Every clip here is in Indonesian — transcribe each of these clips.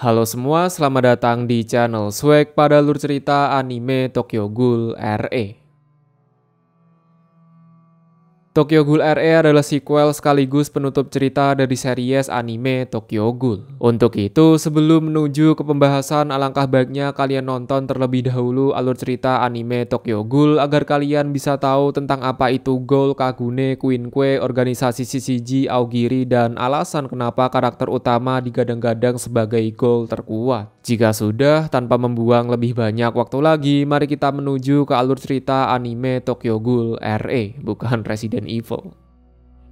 Halo semua, selamat datang di channel Swag pada alur cerita anime Tokyo Ghoul RE. Tokyo Ghoul RE adalah sequel sekaligus penutup cerita dari series anime Tokyo Ghoul. Untuk itu, sebelum menuju ke pembahasan, alangkah baiknya kalian nonton terlebih dahulu alur cerita anime Tokyo Ghoul agar kalian bisa tahu tentang apa itu Ghoul, Kagune, Quinque, organisasi CCG, Aogiri, dan alasan kenapa karakter utama digadang-gadang sebagai Ghoul terkuat. Jika sudah, tanpa membuang lebih banyak waktu lagi, mari kita menuju ke alur cerita anime Tokyo Ghoul RE, bukan Resident Evil.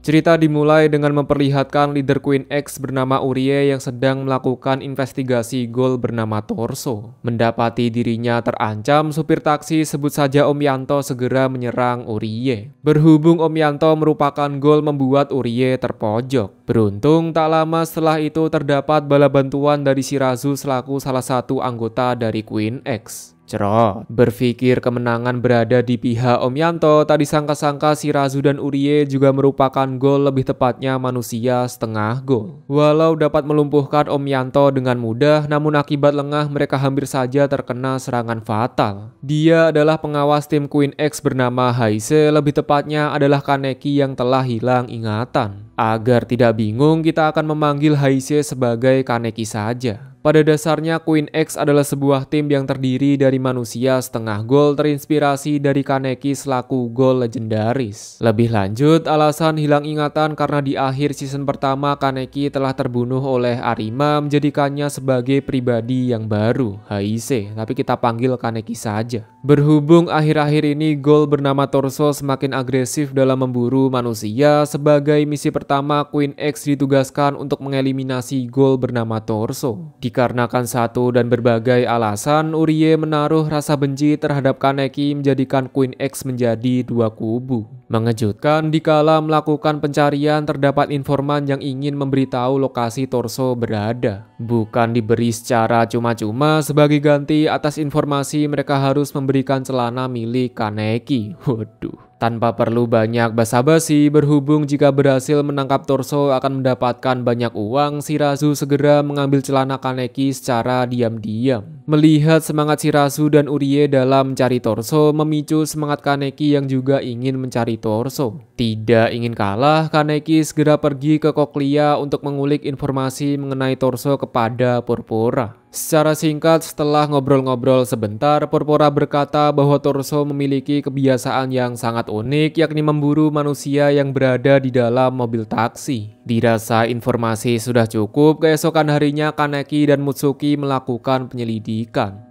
Cerita dimulai dengan memperlihatkan leader Queen X bernama Urie yang sedang melakukan investigasi Ghoul bernama Torso. Mendapati dirinya terancam, supir taksi sebut saja Om Yanto segera menyerang Urie. Berhubung Om Yanto merupakan Ghoul membuat Urie terpojok. Beruntung tak lama setelah itu terdapat bala bantuan dari Shirazu selaku salah satu anggota dari Queen X. Cerot, berpikir kemenangan berada di pihak Om Yanto, tak disangka-sangka Shirazu dan Urie juga merupakan Ghoul, lebih tepatnya manusia setengah Ghoul. Walau dapat melumpuhkan Om Yanto dengan mudah, namun akibat lengah mereka hampir saja terkena serangan fatal. Dia adalah pengawas tim Queen X bernama Heise, lebih tepatnya adalah Kaneki yang telah hilang ingatan. Agar tidak bingung, kita akan memanggil Heise sebagai Kaneki saja. Pada dasarnya Queen X adalah sebuah tim yang terdiri dari manusia setengah Ghoul terinspirasi dari Kaneki selaku Ghoul legendaris. Lebih lanjut, alasan hilang ingatan karena di akhir season pertama Kaneki telah terbunuh oleh Arima, menjadikannya sebagai pribadi yang baru, Heise, tapi kita panggil Kaneki saja. Berhubung akhir-akhir ini Ghoul bernama Torso semakin agresif dalam memburu manusia, sebagai misi pertama Queen X ditugaskan untuk mengeliminasi Ghoul bernama Torso. Dikarenakan satu dan berbagai alasan, Urie menaruh rasa benci terhadap Kaneki, menjadikan Queen X menjadi dua kubu. Mengejutkan, dikala melakukan pencarian terdapat informan yang ingin memberitahu lokasi Torso berada. Bukan diberi secara cuma-cuma, sebagai ganti atas informasi mereka harus memberikan celana milik Kaneki. Waduh. Tanpa perlu banyak basa-basi, berhubung jika berhasil menangkap Torso akan mendapatkan banyak uang, Shirazu segera mengambil celana Kaneki secara diam-diam. Melihat semangat Shirazu dan Urie dalam mencari Torso, memicu semangat Kaneki yang juga ingin mencari Torso. Tidak ingin kalah, Kaneki segera pergi ke Koklia untuk mengulik informasi mengenai Torso kepada Purpura. Secara singkat, setelah ngobrol-ngobrol sebentar, Purpura berkata bahwa Torso memiliki kebiasaan yang sangat unik, yakni memburu manusia yang berada di dalam mobil taksi. Dirasa informasi sudah cukup, keesokan harinya Kaneki dan Mutsuki melakukan penyelidikan.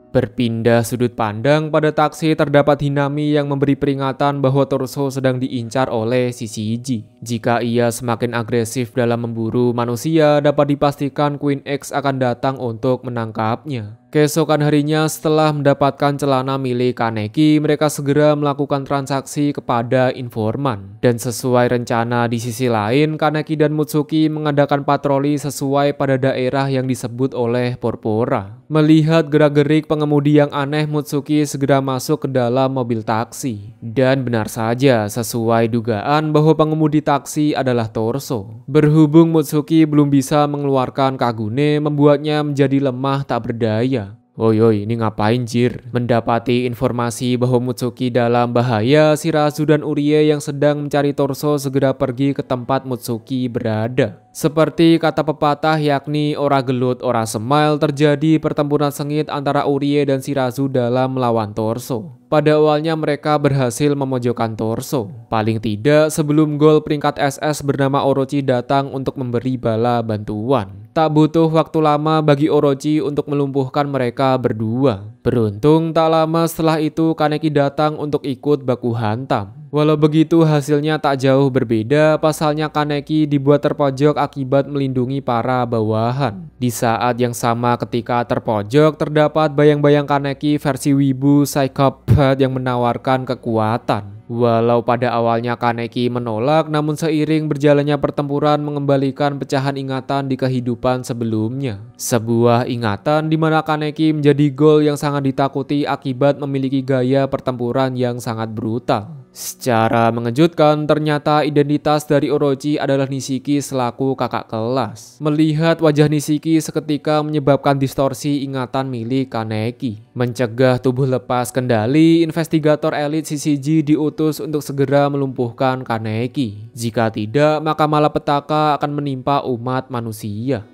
Berpindah sudut pandang, pada taksi terdapat Hinami yang memberi peringatan bahwa Torso sedang diincar oleh CCG. Jika ia semakin agresif dalam memburu manusia, dapat dipastikan Queen X akan datang untuk menangkapnya. Keesokan harinya setelah mendapatkan celana milik Kaneki, mereka segera melakukan transaksi kepada informan. Dan sesuai rencana di sisi lain, Kaneki dan Mutsuki mengadakan patroli sesuai pada daerah yang disebut oleh Purpura. Melihat gerak-gerik pengemudi yang aneh, Mutsuki segera masuk ke dalam mobil taksi. Dan benar saja, sesuai dugaan bahwa pengemudi taksi adalah Torso. Berhubung Mutsuki belum bisa mengeluarkan Kagune, membuatnya menjadi lemah tak berdaya. Oi, ini ngapain jir? Mendapati informasi bahwa Mutsuki dalam bahaya, Shirazu dan Urie yang sedang mencari Torso segera pergi ke tempat Mutsuki berada. Seperti kata pepatah, yakni ora gelut ora semile, terjadi pertempuran sengit antara Urie dan Shirazu dalam melawan Torso. Pada awalnya mereka berhasil memojokkan Torso. Paling tidak sebelum Ghoul peringkat SS bernama Orochi datang untuk memberi bala bantuan. Tak butuh waktu lama bagi Orochi untuk melumpuhkan mereka berdua. Beruntung tak lama setelah itu Kaneki datang untuk ikut baku hantam. Walau begitu hasilnya tak jauh berbeda, pasalnya Kaneki dibuat terpojok akibat melindungi para bawahan. Di saat yang sama ketika terpojok, terdapat bayang-bayang Kaneki versi wibu psychopath yang menawarkan kekuatan. Walau pada awalnya Kaneki menolak, namun seiring berjalannya pertempuran mengembalikan pecahan ingatan di kehidupan sebelumnya. Sebuah ingatan di mana Kaneki menjadi Ghoul yang sangat ditakuti akibat memiliki gaya pertempuran yang sangat brutal. Secara mengejutkan, ternyata identitas dari Orochi adalah Nishiki selaku kakak kelas. Melihat wajah Nishiki seketika menyebabkan distorsi ingatan milik Kaneki. Mencegah tubuh lepas kendali, investigator elit CCG diutus untuk segera melumpuhkan Kaneki. Jika tidak, maka malapetaka akan menimpa umat manusia.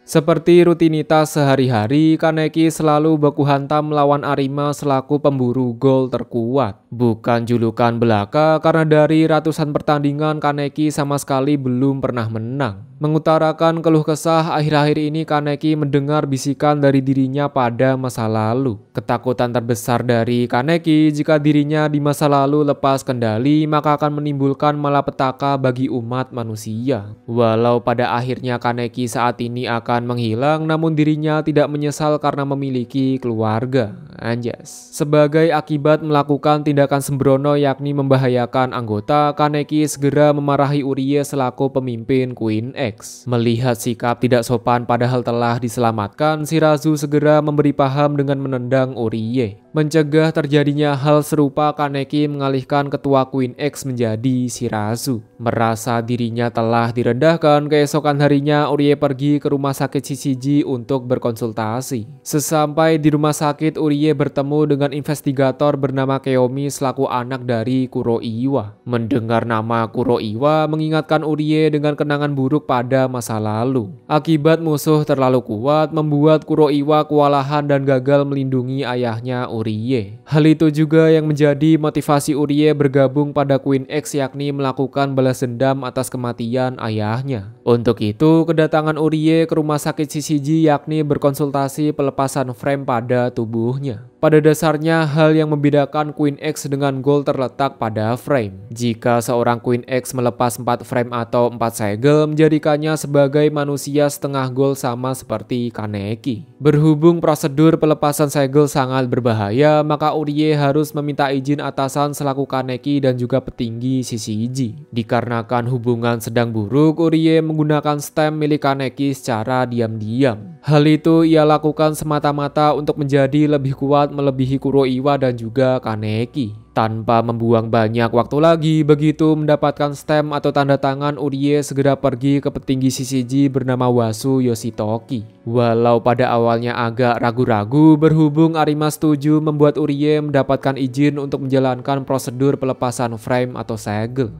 Seperti rutinitas sehari-hari, Kaneki selalu baku hantam melawan Arima selaku pemburu gol terkuat. Bukan julukan belaka, karena dari ratusan pertandingan Kaneki sama sekali belum pernah menang. Mengutarakan keluh kesah, akhir-akhir ini Kaneki mendengar bisikan dari dirinya pada masa lalu. Ketakutan terbesar dari Kaneki jika dirinya di masa lalu lepas kendali, maka akan menimbulkan malapetaka bagi umat manusia. Walau pada akhirnya Kaneki saat ini akan menghilang, namun dirinya tidak menyesal karena memiliki keluarga. Anjas. Sebagai akibat melakukan tindakan sembrono yakni membahayakan anggota, Kaneki segera memarahi Urie selaku pemimpin Queen X. Melihat sikap tidak sopan padahal telah diselamatkan, Shirazu segera memberi paham dengan menendang Urie. Mencegah terjadinya hal serupa, Kaneki mengalihkan ketua Queen X menjadi Shirazu. Merasa dirinya telah direndahkan, keesokan harinya Urie pergi ke rumah sakit CCG untuk berkonsultasi. Sesampai di rumah sakit, Urie bertemu dengan investigator bernama Keomi selaku anak dari Kuroiwa. Mendengar nama Kuroiwa mengingatkan Urie dengan kenangan buruk pada masa lalu. Akibat musuh terlalu kuat membuat Kuroiwa kewalahan dan gagal melindungi ayahnya Urie. Hal itu juga yang menjadi motivasi Urie bergabung pada Queen X, yakni melakukan balas dendam atas kematian ayahnya. Untuk itu, kedatangan Urie ke rumah sakit CCG yakni berkonsultasi pelepasan frame pada tubuhnya. Pada dasarnya, hal yang membedakan Queen X dengan Gol terletak pada frame. Jika seorang Queen X melepas 4 frame atau 4 segel, menjadikannya sebagai manusia setengah Gol sama seperti Kaneki. Berhubung prosedur pelepasan segel sangat berbahaya, maka Urie harus meminta izin atasan selaku Kaneki dan juga petinggi CCG. Dikarenakan hubungan sedang buruk, Urie menggunakan stem milik Kaneki secara diam-diam. Hal itu ia lakukan semata-mata untuk menjadi lebih kuat melebihi Kuroiwa dan juga Kaneki. Tanpa membuang banyak waktu lagi, begitu mendapatkan stem atau tanda tangan, Urie segera pergi ke petinggi CCG bernama Wasu Yoshitoki. Walau pada awalnya agak ragu-ragu, berhubung Arima setuju membuat Urie mendapatkan izin untuk menjalankan prosedur pelepasan frame atau segel.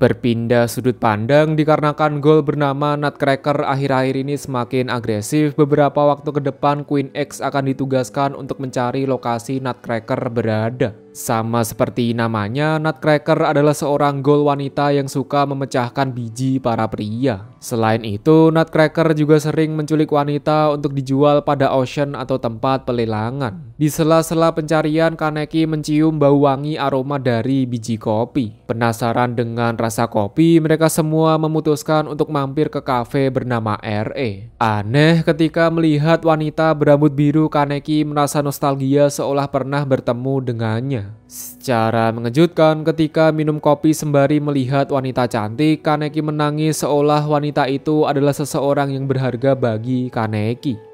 Berpindah sudut pandang dikarenakan Gol bernama Nutcracker akhir-akhir ini semakin agresif. Beberapa waktu ke depan Queen X akan ditugaskan untuk mencari lokasi Nutcracker berada. Sama seperti namanya, Nutcracker adalah seorang Gol wanita yang suka memecahkan biji para pria. Selain itu, Nutcracker juga sering menculik wanita untuk dijual pada auction atau tempat pelelangan. Di sela-sela pencarian, Kaneki mencium bau wangi aroma dari biji kopi. Penasaran dengan rasa kopi, mereka semua memutuskan untuk mampir ke kafe bernama RE. Aneh, ketika melihat wanita berambut biru, Kaneki merasa nostalgia seolah pernah bertemu dengannya. Secara mengejutkan, ketika minum kopi sembari melihat wanita cantik, Kaneki menangis seolah wanita itu adalah seseorang yang berharga bagi Kaneki.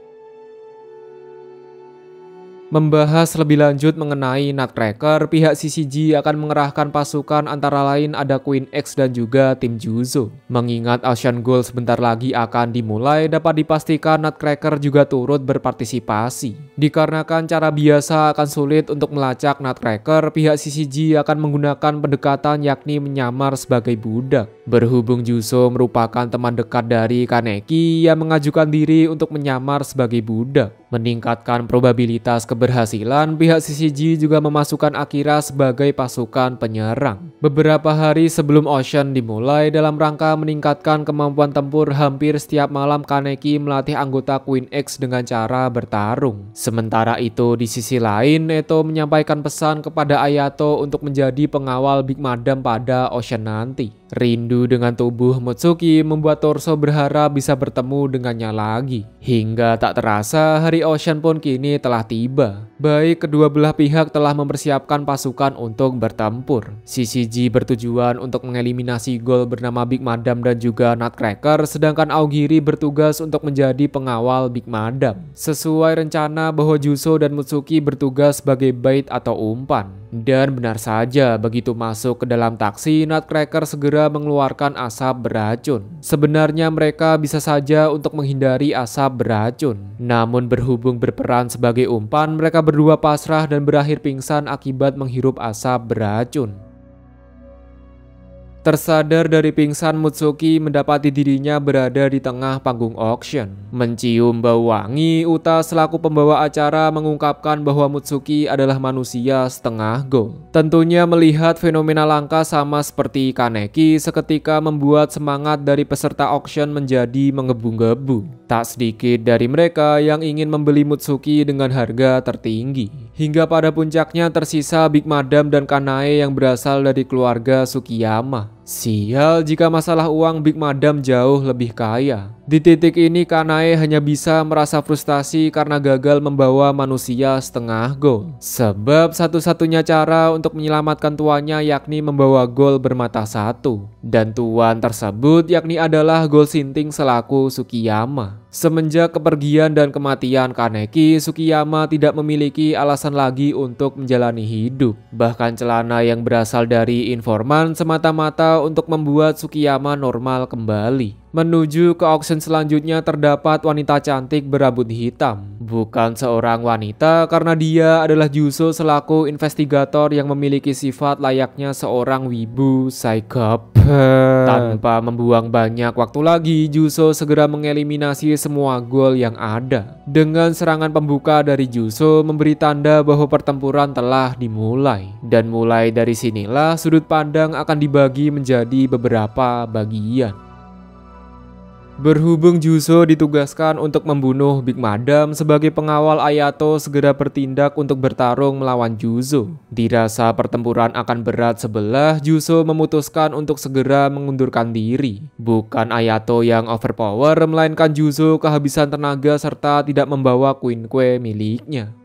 Membahas lebih lanjut mengenai Nutcracker, pihak CCG akan mengerahkan pasukan antara lain ada Queen X dan juga tim Juzo. Mengingat Ocean Gold sebentar lagi akan dimulai, dapat dipastikan Nutcracker juga turut berpartisipasi. Dikarenakan cara biasa akan sulit untuk melacak Nutcracker, pihak CCG akan menggunakan pendekatan yakni menyamar sebagai budak. Berhubung Juzo merupakan teman dekat dari Kaneki, ia mengajukan diri untuk menyamar sebagai budak. Meningkatkan probabilitas keberhasilan, pihak CCG juga memasukkan Akira sebagai pasukan penyerang. Beberapa hari sebelum Ocean dimulai, dalam rangka meningkatkan kemampuan tempur, hampir setiap malam Kaneki melatih anggota Queen X dengan cara bertarung. Sementara itu, di sisi lain, Neto menyampaikan pesan kepada Ayato untuk menjadi pengawal Big Madam pada Ocean nanti. Rindu dengan tubuh Mutsuki membuat Torso berharap bisa bertemu dengannya lagi. Hingga tak terasa hari Ocean pun kini telah tiba. Baik kedua belah pihak telah mempersiapkan pasukan untuk bertempur. CCG bertujuan untuk mengeliminasi Ghoul bernama Big Madam dan juga Nutcracker, sedangkan Aogiri bertugas untuk menjadi pengawal Big Madam. Sesuai rencana bahwa Juso dan Mutsuki bertugas sebagai bait atau umpan. Dan benar saja, begitu masuk ke dalam taksi, Nutcracker segera mengeluarkan asap beracun. Sebenarnya mereka bisa saja untuk menghindari asap beracun. Namun berhubung berperan sebagai umpan, mereka berdua pasrah dan berakhir pingsan akibat menghirup asap beracun. Tersadar dari pingsan, Mutsuki mendapati dirinya berada di tengah panggung auction. Mencium bau wangi, Uta selaku pembawa acara mengungkapkan bahwa Mutsuki adalah manusia setengah Ghoul. Tentunya melihat fenomena langka sama seperti Kaneki seketika membuat semangat dari peserta auction menjadi menggebu-gebu. Tak sedikit dari mereka yang ingin membeli Mutsuki dengan harga tertinggi. Hingga pada puncaknya tersisa Big Madam dan Kanae yang berasal dari keluarga Sukiyama. Sial jika masalah uang, Big Madam jauh lebih kaya. Di titik ini Kanae hanya bisa merasa frustasi karena gagal membawa manusia setengah Ghoul. Sebab satu-satunya cara untuk menyelamatkan tuannya yakni membawa Ghoul bermata satu. Dan tuan tersebut yakni adalah Ghoul Sinting selaku Sukiyama. Semenjak kepergian dan kematian Kaneki, Sukiyama tidak memiliki alasan lagi untuk menjalani hidup. Bahkan celana yang berasal dari informan semata-mata untuk membuat Sukiyama normal kembali. Menuju ke auction selanjutnya terdapat wanita cantik berambut hitam. Bukan seorang wanita karena dia adalah Juso selaku investigator yang memiliki sifat layaknya seorang wibu psikopat. Tanpa membuang banyak waktu lagi, Juso segera mengeliminasi semua Ghoul yang ada. Dengan serangan pembuka dari Juso memberi tanda bahwa pertempuran telah dimulai. Dan mulai dari sinilah sudut pandang akan dibagi menjadi beberapa bagian. Berhubung Juso ditugaskan untuk membunuh Big Madam, sebagai pengawal Ayato segera bertindak untuk bertarung melawan Juzo. Dirasa pertempuran akan berat sebelah, Juso memutuskan untuk segera mengundurkan diri. Bukan Ayato yang overpower, melainkan Juzo kehabisan tenaga serta tidak membawa Quinque miliknya.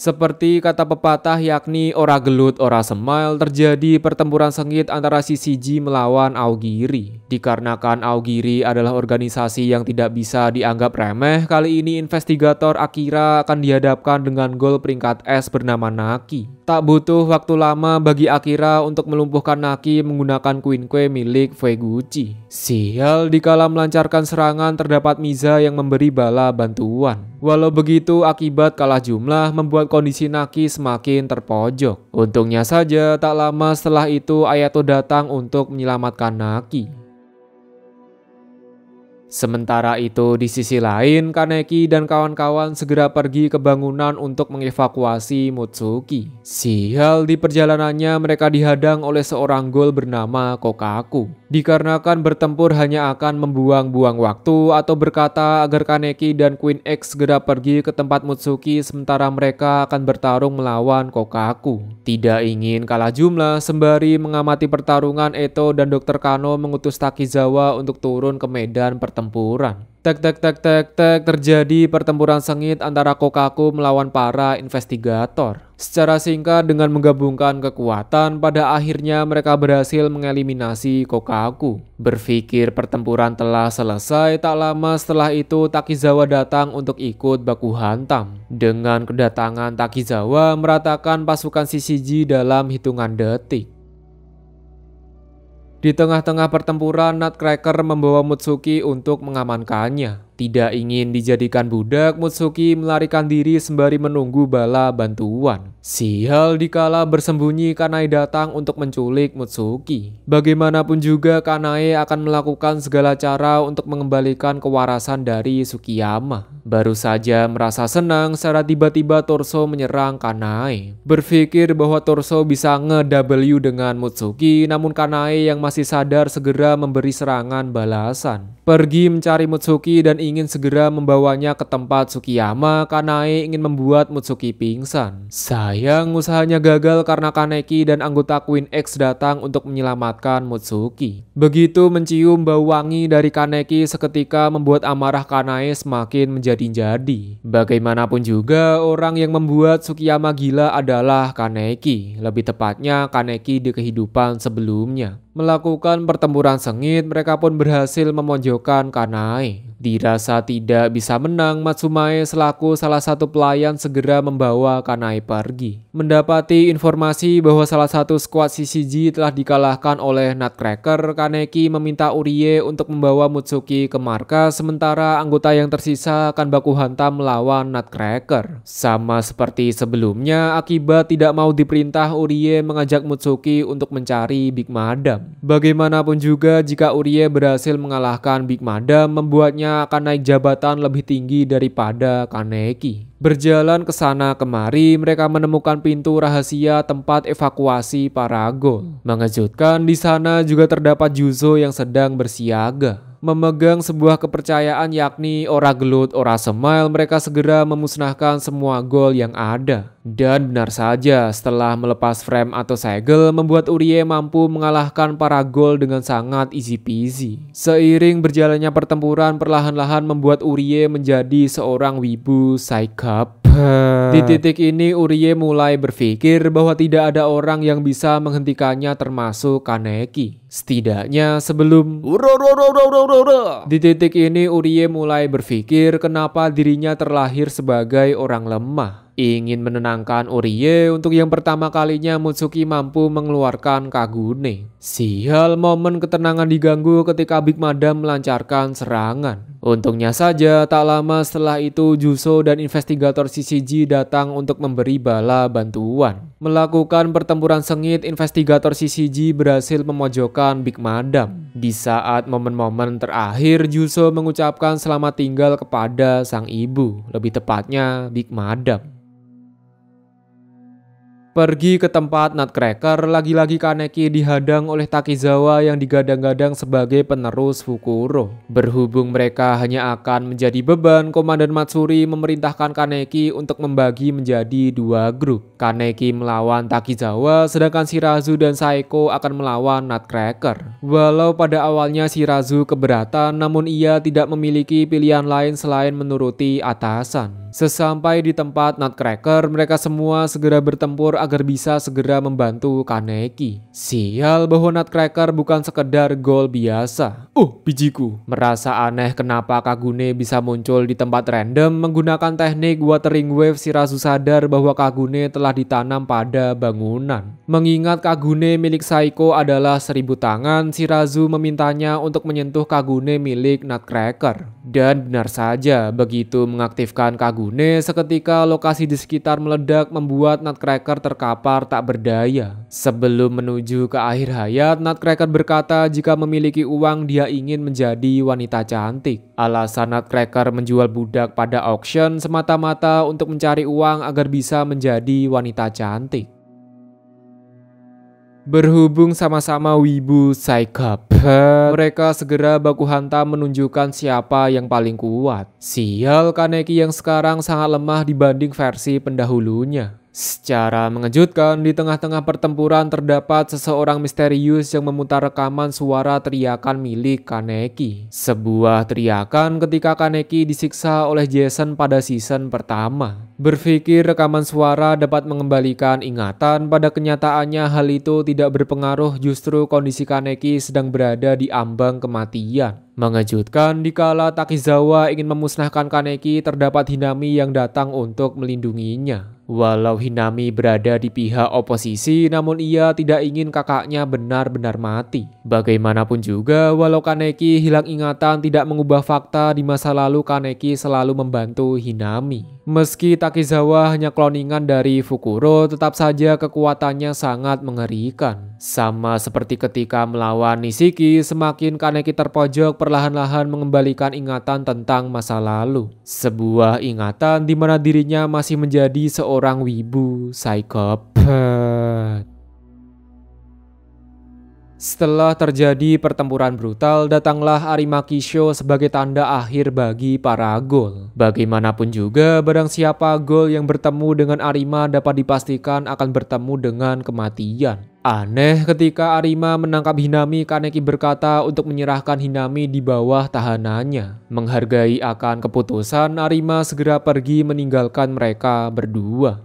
Seperti kata pepatah yakni ora gelut ora semile, terjadi pertempuran sengit antara CCG melawan Aogiri. Dikarenakan Aogiri adalah organisasi yang tidak bisa dianggap remeh, kali ini investigator Akira akan dihadapkan dengan Ghoul peringkat S bernama Naki. Tak butuh waktu lama bagi Akira untuk melumpuhkan Naki menggunakan Quinque milik Fueguchi. Sial dikala melancarkan serangan terdapat Miza yang memberi bala bantuan. Walau begitu akibat kalah jumlah membuat kondisi Naki semakin terpojok. Untungnya saja tak lama setelah itu Ayato datang untuk menyelamatkan Naki. Sementara itu di sisi lain, Kaneki dan kawan-kawan segera pergi ke bangunan untuk mengevakuasi Mutsuki. Sial di perjalanannya mereka dihadang oleh seorang Ghoul bernama Kokaku. Dikarenakan bertempur hanya akan membuang-buang waktu atau berkata agar Kaneki dan Queen X segera pergi ke tempat Mutsuki sementara mereka akan bertarung melawan Kokaku. Tidak ingin kalah jumlah, sembari mengamati pertarungan, Eto dan Dr. Kano mengutus Takizawa untuk turun ke medan pertempuran. Tek terjadi pertempuran sengit antara Kokaku melawan para investigator. Secara singkat dengan menggabungkan kekuatan, pada akhirnya mereka berhasil mengeliminasi Kokaku. Berpikir pertempuran telah selesai, tak lama setelah itu Takizawa datang untuk ikut baku hantam. Dengan kedatangan Takizawa meratakan pasukan CCG dalam hitungan detik. Di tengah-tengah pertempuran, Nutcracker membawa Mutsuki untuk mengamankannya. Tidak ingin dijadikan budak, Mutsuki melarikan diri sembari menunggu bala bantuan. Sial dikala bersembunyi, Kanae datang untuk menculik Mutsuki. Bagaimanapun juga Kanae akan melakukan segala cara untuk mengembalikan kewarasan dari Sukiyama. Baru saja merasa senang secara tiba-tiba Torso menyerang Kanae. Berpikir bahwa Torso bisa nge-W dengan Mutsuki, namun Kanae yang masih sadar segera memberi serangan balasan. pergi mencari Mutsuki dan ingin segera membawanya ke tempat Tsukiyama. Kanae ingin membuat Mutsuki pingsan. Sayang, usahanya gagal karena Kaneki dan anggota Queen X datang untuk menyelamatkan Mutsuki. Begitu mencium bau wangi dari Kaneki, seketika membuat amarah Kanae semakin menjadi-jadi. Bagaimanapun juga, orang yang membuat Tsukiyama gila adalah Kaneki. Lebih tepatnya Kaneki di kehidupan sebelumnya. Melakukan pertempuran sengit, mereka pun berhasil memojokkan Kanae. Dirasa tidak bisa menang, Matsumae selaku salah satu pelayan segera membawa Kanae pergi. Mendapati informasi bahwa salah satu skuad CCG telah dikalahkan oleh Nutcracker, Kaneki meminta Urie untuk membawa Mutsuki ke markas, sementara anggota yang tersisa akan baku hantam melawan Nutcracker. Sama seperti sebelumnya, akibat tidak mau diperintah, Urie mengajak Mutsuki untuk mencari Big Madam. Bagaimanapun juga, jika Urie berhasil mengalahkan Big Madam, membuatnya akan naik jabatan lebih tinggi daripada Kaneki. Berjalan ke sana kemari, mereka menemukan pintu rahasia tempat evakuasi para ghoul. Mengejutkan, di sana juga terdapat Juzo yang sedang bersiaga. Memegang sebuah kepercayaan yakni ora gelut ora semile, mereka segera memusnahkan semua ghoul yang ada. Dan benar saja, setelah melepas frame atau segel, membuat Urie mampu mengalahkan para ghoul dengan sangat easy peasy. Seiring berjalannya pertempuran, perlahan-lahan membuat Urie menjadi seorang wibu psychopath. Di titik ini Urie mulai berpikir bahwa tidak ada orang yang bisa menghentikannya termasuk Kaneki. Setidaknya sebelum di titik ini Urie mulai berpikir kenapa dirinya terlahir sebagai orang lemah. Ingin menenangkan Urie, untuk yang pertama kalinya Mutsuki mampu mengeluarkan Kagune. Sial, momen ketenangan diganggu ketika Big Madam melancarkan serangan. Untungnya saja, tak lama setelah itu Juzo dan investigator CCG datang untuk memberi bala bantuan. Melakukan pertempuran sengit, investigator CCG berhasil memojokkan Big Madam. Di saat momen-momen terakhir, Juzo mengucapkan selamat tinggal kepada sang ibu, lebih tepatnya Big Madam. Pergi ke tempat Nutcracker, lagi-lagi Kaneki dihadang oleh Takizawa yang digadang-gadang sebagai penerus Fukuro. Berhubung mereka hanya akan menjadi beban, Komandan Matsuri memerintahkan Kaneki untuk membagi menjadi dua grup. Kaneki melawan Takizawa, sedangkan Shirazu dan Saeko akan melawan Nutcracker. Walau pada awalnya Shirazu keberatan, namun ia tidak memiliki pilihan lain selain menuruti atasan. Sesampai di tempat Nutcracker, mereka semua segera bertempur agar bisa segera membantu Kaneki. Sial bahwa Nutcracker bukan sekedar ghoul biasa. Bijiku. Merasa aneh kenapa Kagune bisa muncul di tempat random menggunakan teknik Watering Wave, Shirazu sadar bahwa Kagune telah ditanam pada bangunan. Mengingat Kagune milik Saeko adalah 1000 tangan, Shirazu memintanya untuk menyentuh Kagune milik Nutcracker. Dan benar saja, begitu mengaktifkan Kagune, seketika lokasi di sekitar meledak membuat Nutcracker terkapar tak berdaya. Sebelum menuju ke akhir hayat, Nutcracker berkata jika memiliki uang dia ingin menjadi wanita cantik. Alasan Nutcracker menjual budak pada auction semata-mata untuk mencari uang agar bisa menjadi wanita cantik. Berhubung sama-sama wibu psychopath, mereka segera baku hantam menunjukkan siapa yang paling kuat. Sial, Kaneki yang sekarang sangat lemah dibanding versi pendahulunya. Secara mengejutkan, di tengah-tengah pertempuran terdapat seseorang misterius yang memutar rekaman suara teriakan milik Kaneki. Sebuah teriakan ketika Kaneki disiksa oleh Jason pada season pertama. Berpikir rekaman suara dapat mengembalikan ingatan, pada kenyataannya hal itu tidak berpengaruh, justru kondisi Kaneki sedang berada di ambang kematian. Mengejutkan, dikala Takizawa ingin memusnahkan Kaneki, terdapat Hinami yang datang untuk melindunginya. Walau Hinami berada di pihak oposisi, namun ia tidak ingin kakaknya benar-benar mati. Bagaimanapun juga, walau Kaneki hilang ingatan, tidak mengubah fakta di masa lalu Kaneki selalu membantu Hinami. Meski Takizawa hanya kloningan dari Fukuro, tetap saja kekuatannya sangat mengerikan. Sama seperti ketika melawan Nishiki, semakin Kaneki terpojok, perlahan-lahan mengembalikan ingatan tentang masa lalu. Sebuah ingatan di mana dirinya masih menjadi seorang wibu psychopath. Setelah terjadi pertempuran brutal, datanglah Arima Kisho sebagai tanda akhir bagi para ghoul. Bagaimanapun juga, barang siapa ghoul yang bertemu dengan Arima dapat dipastikan akan bertemu dengan kematian. Aneh ketika Arima menangkap Hinami, Kaneki berkata untuk menyerahkan Hinami di bawah tahanannya. Menghargai akan keputusan, Arima segera pergi meninggalkan mereka berdua.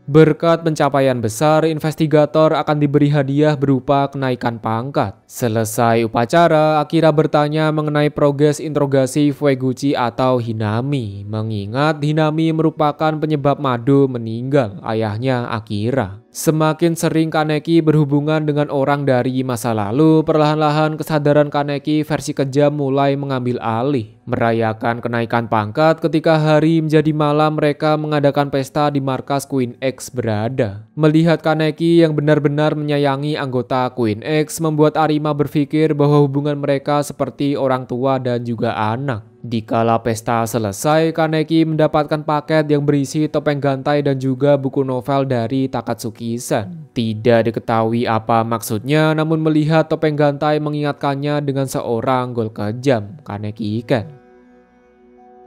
Berkat pencapaian besar, investigator akan diberi hadiah berupa kenaikan pangkat. Selesai upacara, Akira bertanya mengenai progres interogasi Fueguchi atau Hinami. Mengingat Hinami merupakan penyebab Mado meninggal, ayahnya Akira. Semakin sering Kaneki berhubungan dengan orang dari masa lalu, perlahan-lahan kesadaran Kaneki versi kejam mulai mengambil alih. Merayakan kenaikan pangkat, ketika hari menjadi malam mereka mengadakan pesta di markas Queen X berada. Melihat Kaneki yang benar-benar menyayangi anggota Queen X membuat Arima berpikir bahwa hubungan mereka seperti orang tua dan juga anak. Dikala pesta selesai, Kaneki mendapatkan paket yang berisi topeng gantai dan juga buku novel dari Takatsuki-san. Tidak diketahui apa maksudnya, namun melihat topeng gantai mengingatkannya dengan seorang ghoul kejam, Kaneki-kan.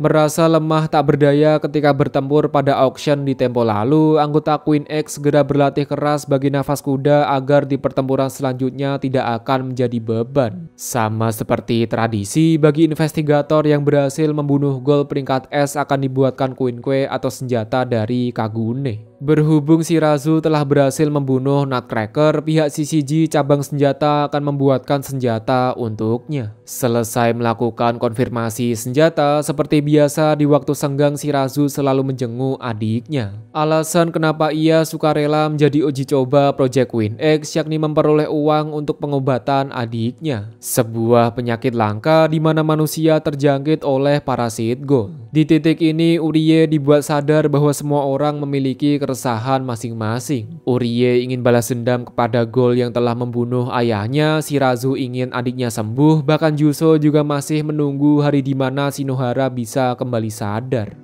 Merasa lemah tak berdaya ketika bertempur pada auction di tempo lalu, anggota Queen X segera berlatih keras bagi nafas kuda agar di pertempuran selanjutnya tidak akan menjadi beban. Sama seperti tradisi, bagi investigator yang berhasil membunuh ghoul peringkat S akan dibuatkan Quinque atau senjata dari Kagune. Berhubung Shirazu telah berhasil membunuh Nutcracker, pihak CCG cabang senjata akan membuatkan senjata untuknya. Selesai melakukan konfirmasi senjata, seperti biasa di waktu senggang Shirazu selalu menjenguk adiknya. Alasan kenapa ia sukarela menjadi uji coba Project Queen X yakni memperoleh uang untuk pengobatan adiknya. Sebuah penyakit langka di mana manusia terjangkit oleh parasit ghoul. Di titik ini Urie dibuat sadar bahwa semua orang memiliki keresahan masing-masing. Urie ingin balas dendam kepada ghoul yang telah membunuh ayahnya, Shirazu ingin adiknya sembuh, bahkan Juso juga masih menunggu hari di mana Shinohara bisa kembali sadar.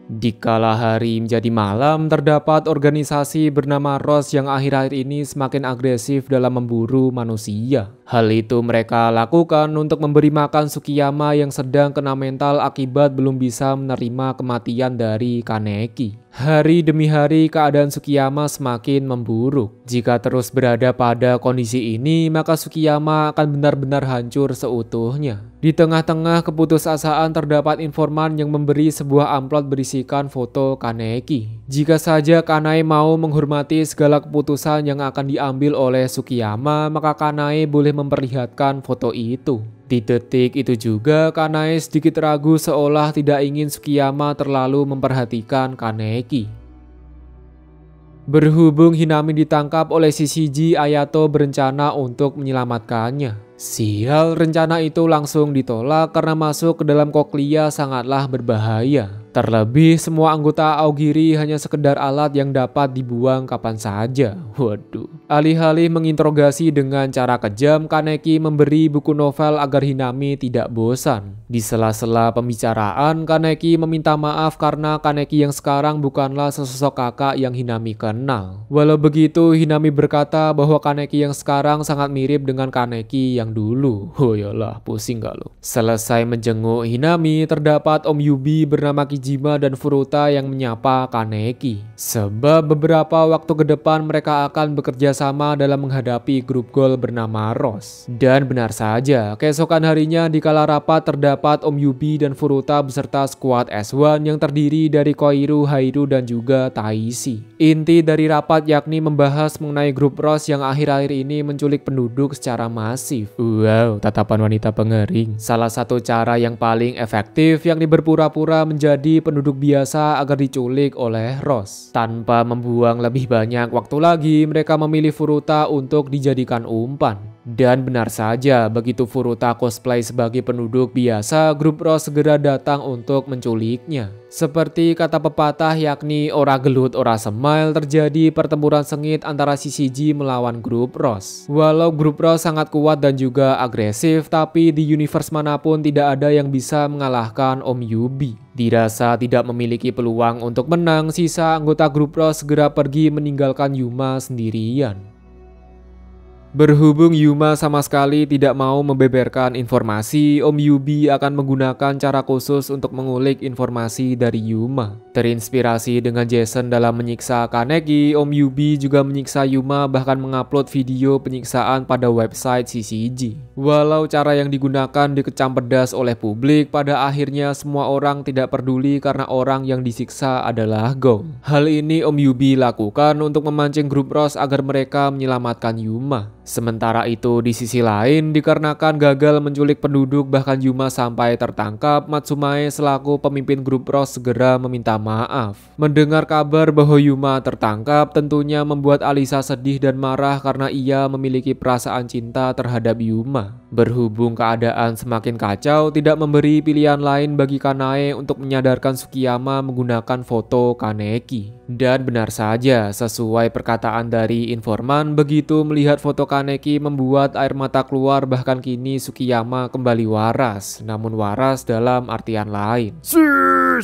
Dikala hari menjadi malam, terdapat organisasi bernama Ross yang akhir-akhir ini semakin agresif dalam memburu manusia. Hal itu mereka lakukan untuk memberi makan Tsukiyama yang sedang kena mental akibat belum bisa menerima kematian dari Kaneki. Hari demi hari keadaan Tsukiyama semakin memburuk. Jika terus berada pada kondisi ini, maka Tsukiyama akan benar-benar hancur seutuhnya. Di tengah-tengah keputusasaan terdapat informan yang memberi sebuah amplop berisikan foto Kaneki. Jika saja Kanae mau menghormati segala keputusan yang akan diambil oleh Tsukiyama, maka Kanae boleh memperlihatkan foto itu. Di detik itu juga Kanae sedikit ragu seolah tidak ingin Tsukiyama terlalu memperhatikan Kaneki. Berhubung Hinami ditangkap oleh CCG, Ayato berencana untuk menyelamatkannya. Sial, rencana itu langsung ditolak karena masuk ke dalam koklia sangatlah berbahaya. Terlebih semua anggota Aogiri hanya sekedar alat yang dapat dibuang kapan saja. Waduh. Alih-alih menginterogasi dengan cara kejam, Kaneki memberi buku novel agar Hinami tidak bosan. Di sela-sela pembicaraan, Kaneki meminta maaf karena Kaneki yang sekarang bukanlah sesosok kakak yang Hinami kenal. Walau begitu, Hinami berkata bahwa Kaneki yang sekarang sangat mirip dengan Kaneki yang dulu. Oh yalah, pusing gak lo? Selesai menjenguk Hinami, terdapat Om Yubi bernama Kijima dan Furuta yang menyapa Kaneki. Sebab beberapa waktu ke depan mereka akan bekerja sama dalam menghadapi grup ghoul bernama Ross. Dan benar saja, keesokan harinya di kala rapat terdapat Om Yubi dan Furuta beserta skuad S1 yang terdiri dari Koiru, Hairu dan juga Taishi. Inti dari rapat yakni membahas mengenai grup Ross yang akhir-akhir ini menculik penduduk secara masif. Wow, tatapan wanita pengering. Salah satu cara yang paling efektif yakni berpura-pura menjadi penduduk biasa agar diculik oleh Ross. Tanpa membuang lebih banyak waktu lagi, mereka memilih Furuta untuk dijadikan umpan. Dan benar saja, begitu Furuta cosplay sebagai penduduk biasa, grup Ross segera datang untuk menculiknya. Seperti kata pepatah yakni ora gelut ora semile, terjadi pertempuran sengit antara CCG melawan grup Ross. Walau grup Ross sangat kuat dan juga agresif, tapi di universe manapun tidak ada yang bisa mengalahkan Om Yubi. Dirasa tidak memiliki peluang untuk menang, sisa anggota grup Ross segera pergi meninggalkan Yuma sendirian. Berhubung Yuma sama sekali tidak mau membeberkan informasi, Om Yubi akan menggunakan cara khusus untuk mengulik informasi dari Yuma. Terinspirasi dengan Jason dalam menyiksa Kaneki, Om Yubi juga menyiksa Yuma, bahkan mengupload video penyiksaan pada website CCG. Walau cara yang digunakan dikecam pedas oleh publik, pada akhirnya semua orang tidak peduli karena orang yang disiksa adalah Ghoul. Hal ini Om Yubi lakukan untuk memancing grup Rose agar mereka menyelamatkan Yuma. Sementara itu di sisi lain, dikarenakan gagal menculik penduduk bahkan Yuma sampai tertangkap, Matsumae selaku pemimpin grup Rose segera meminta maaf. Mendengar kabar bahwa Yuma tertangkap tentunya membuat Alisa sedih dan marah karena ia memiliki perasaan cinta terhadap Yuma. Berhubung keadaan semakin kacau, tidak memberi pilihan lain bagi Kanae untuk menyadarkan Sukiyama menggunakan foto Kaneki. Dan benar saja, sesuai perkataan dari informan, begitu melihat foto Kaneki membuat air mata keluar, bahkan kini Sukiyama kembali waras, namun waras dalam artian lain.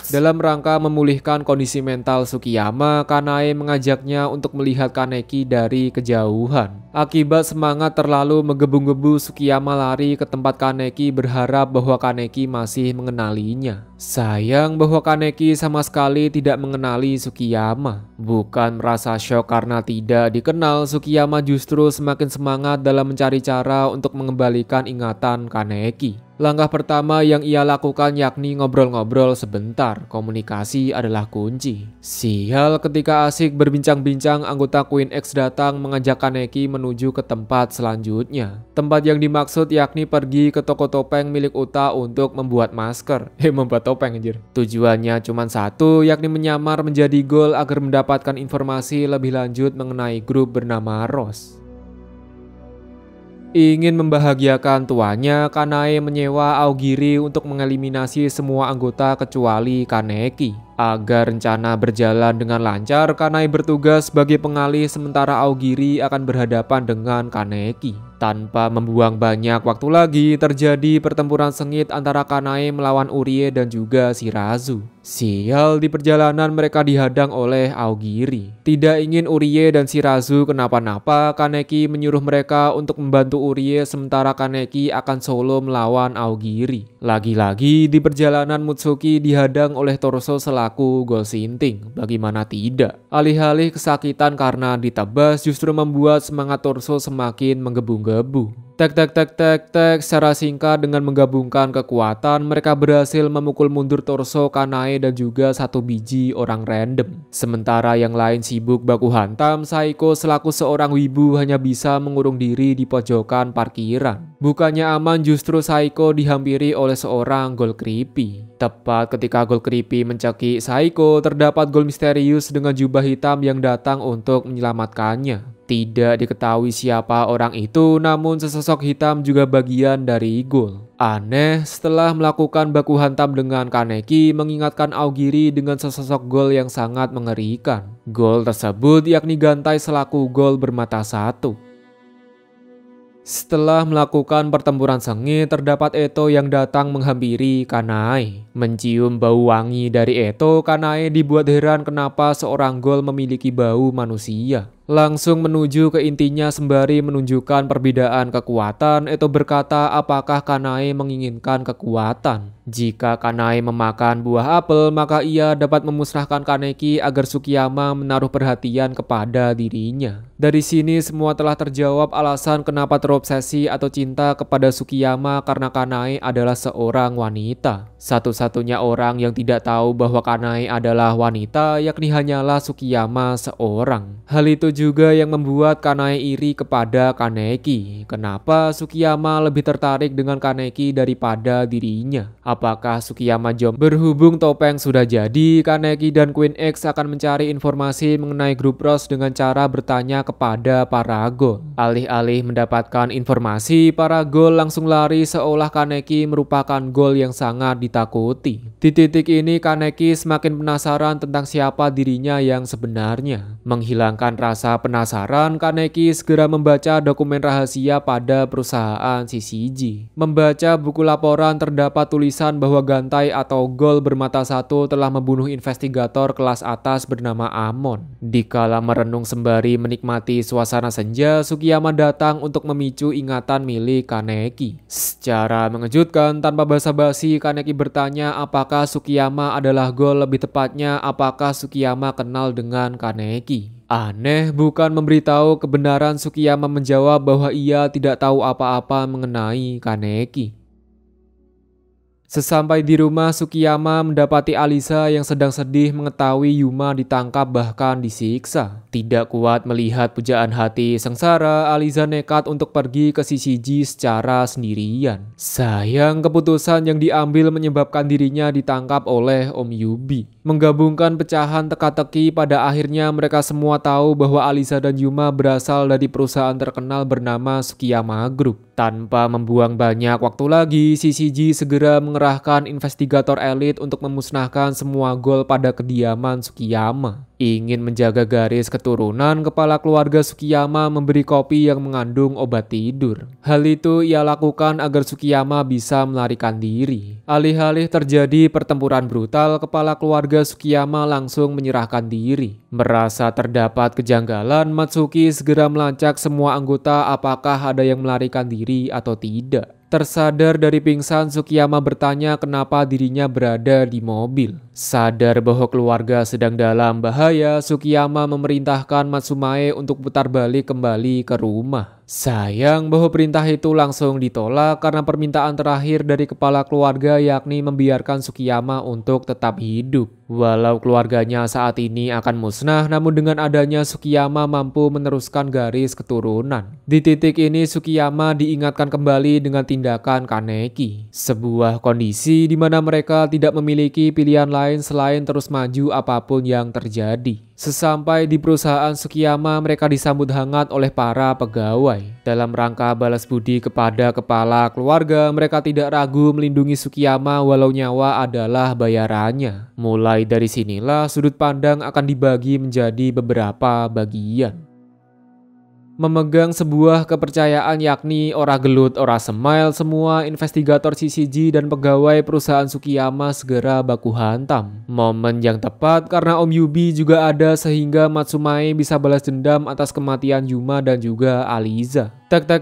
Dalam rangka memulihkan kondisi mental Sukiyama, Kanae mengajaknya untuk melihat Kaneki dari kejauhan. Akibat semangat terlalu menggebu-gebu, Sukiyama lari ke tempat Kaneki berharap bahwa Kaneki masih mengenalinya. Sayang bahwa Kaneki sama sekali tidak mengenali Sukiyama. Bukan merasa syok karena tidak dikenal, Sukiyama justru semakin semangat dalam mencari cara untuk mengembalikan ingatan Kaneki. Langkah pertama yang ia lakukan yakni ngobrol-ngobrol sebentar. Komunikasi adalah kunci. Sial, ketika asik berbincang-bincang, anggota Queen X datang mengajak Kaneki menuju ke tempat selanjutnya. Tempat yang dimaksud yakni pergi ke toko topeng milik Uta untuk membuat masker. Membuat topeng anjir. Tujuannya cuma satu, yakni menyamar menjadi Ghoul agar mendapatkan informasi lebih lanjut mengenai grup bernama Rose. Ingin membahagiakan tuannya, Kanae menyewa Aogiri untuk mengeliminasi semua anggota kecuali Kaneki. Agar rencana berjalan dengan lancar, Kanae bertugas sebagai pengalih sementara Aogiri akan berhadapan dengan Kaneki. Tanpa membuang banyak waktu lagi, terjadi pertempuran sengit antara Kanae melawan Urie dan juga Shirazu. Sial, di perjalanan mereka dihadang oleh Aogiri. Tidak ingin Urie dan Shirazu kenapa-napa, Kaneki menyuruh mereka untuk membantu Urie sementara Kaneki akan solo melawan Aogiri. Lagi-lagi di perjalanan Mutsuki dihadang oleh torso selaku Ghoul Sinting. Bagaimana tidak? Alih-alih kesakitan karena ditebas justru membuat semangat torso semakin menggebu-gebu. Tek, secara singkat dengan menggabungkan kekuatan, mereka berhasil memukul mundur torso Kanae dan juga satu biji orang random. Sementara yang lain sibuk baku hantam, Saiko selaku seorang wibu hanya bisa mengurung diri di pojokan parkiran. Bukannya aman, justru Saiko dihampiri oleh seorang Ghoul creepy. Tepat ketika Ghoul creepy mencekik Saiko, terdapat Ghoul misterius dengan jubah hitam yang datang untuk menyelamatkannya. Tidak diketahui siapa orang itu, namun sesosok hitam juga bagian dari Ghoul. Aneh, setelah melakukan baku hantam dengan Kaneki, mengingatkan Aogiri dengan sesosok Ghoul yang sangat mengerikan. Ghoul tersebut yakni Gantai selaku Ghoul bermata satu. Setelah melakukan pertempuran sengit, terdapat Eto yang datang menghampiri Kanae. Mencium bau wangi dari Eto, Kanae dibuat heran kenapa seorang Ghoul memiliki bau manusia. Langsung menuju ke intinya sembari menunjukkan perbedaan kekuatan, Eto berkata apakah Kanae menginginkan kekuatan. Jika Kanae memakan buah apel, maka ia dapat memusnahkan Kaneki agar Sukiyama menaruh perhatian kepada dirinya. Dari sini semua telah terjawab alasan kenapa terobsesi atau cinta kepada Sukiyama, karena Kanae adalah seorang wanita. Satu-satunya orang yang tidak tahu bahwa Kanae adalah wanita yakni hanyalah Sukiyama seorang. Hal itu juga yang membuat Kanae iri kepada Kaneki. Kenapa Sukiyama lebih tertarik dengan Kaneki daripada dirinya? Apakah Sukiyama jomblo? Berhubung topeng sudah jadi, Kaneki dan Queen X akan mencari informasi mengenai grup Rose dengan cara bertanya kepada para Ghoul. Alih-alih mendapatkan informasi, para Ghoul langsung lari seolah Kaneki merupakan Ghoul yang sangat ditakuti. Di titik ini Kaneki semakin penasaran tentang siapa dirinya yang sebenarnya. Menghilangkan rasa penasaran, Kaneki segera membaca dokumen rahasia pada perusahaan CCG. Membaca buku laporan terdapat tulisan bahwa Gantai atau Gol bermata satu telah membunuh investigator kelas atas bernama Amon. Dikala merenung sembari menikmati suasana senja, Sukiyama datang untuk memicu ingatan milik Kaneki. Secara mengejutkan, tanpa basa-basi, Kaneki bertanya apakah Sukiyama adalah Gol, lebih tepatnya apakah Sukiyama kenal dengan Kaneki. Aneh bukan memberitahu kebenaran, Sukiyama menjawab bahwa ia tidak tahu apa-apa mengenai Kaneki. Sesampai di rumah, Sukiyama mendapati Alisa yang sedang sedih mengetahui Yuma ditangkap bahkan disiksa. Tidak kuat melihat pujaan hati sengsara, Alisa nekat untuk pergi ke CCG secara sendirian. Sayang, keputusan yang diambil menyebabkan dirinya ditangkap oleh Om Yubi. Menggabungkan pecahan teka-teki, pada akhirnya mereka semua tahu bahwa Alisa dan Yuma berasal dari perusahaan terkenal bernama Sukiyama Group. Tanpa membuang banyak waktu lagi, CCG segera mengerahkan investigator elit untuk memusnahkan semua Gol pada kediaman Sukiyama. Ingin menjaga garis keturunan, kepala keluarga Sukiyama memberi kopi yang mengandung obat tidur. Hal itu ia lakukan agar Sukiyama bisa melarikan diri. Alih-alih terjadi pertempuran brutal, kepala keluarga Sukiyama langsung menyerahkan diri. Merasa terdapat kejanggalan, Matsuki segera melacak semua anggota apakah ada yang melarikan diri atau tidak. Tersadar dari pingsan, Sukiyama bertanya kenapa dirinya berada di mobil. Sadar bahwa keluarga sedang dalam bahaya, Sukiyama memerintahkan Matsumae untuk putar balik kembali ke rumah. Sayang bahwa perintah itu langsung ditolak karena permintaan terakhir dari kepala keluarga yakni membiarkan Sukiyama untuk tetap hidup. Walau keluarganya saat ini akan musnah, namun dengan adanya Sukiyama mampu meneruskan garis keturunan. Di titik ini Sukiyama diingatkan kembali dengan tindakan Kaneki. Sebuah kondisi di mana mereka tidak memiliki pilihan lain selain terus maju apapun yang terjadi. Sesampai di perusahaan Sukiyama, mereka disambut hangat oleh para pegawai. Dalam rangka balas budi kepada kepala keluarga, mereka tidak ragu melindungi Sukiyama walau nyawa adalah bayarannya. Mulai dari sinilah sudut pandang akan dibagi menjadi beberapa bagian. Memegang sebuah kepercayaan yakni ora gelut ora semail, semua investigator CCG dan pegawai perusahaan Sukiyama segera baku hantam. Momen yang tepat karena Om Yubi juga ada sehingga Matsumae bisa balas dendam atas kematian Yuma dan juga Aliza. Tek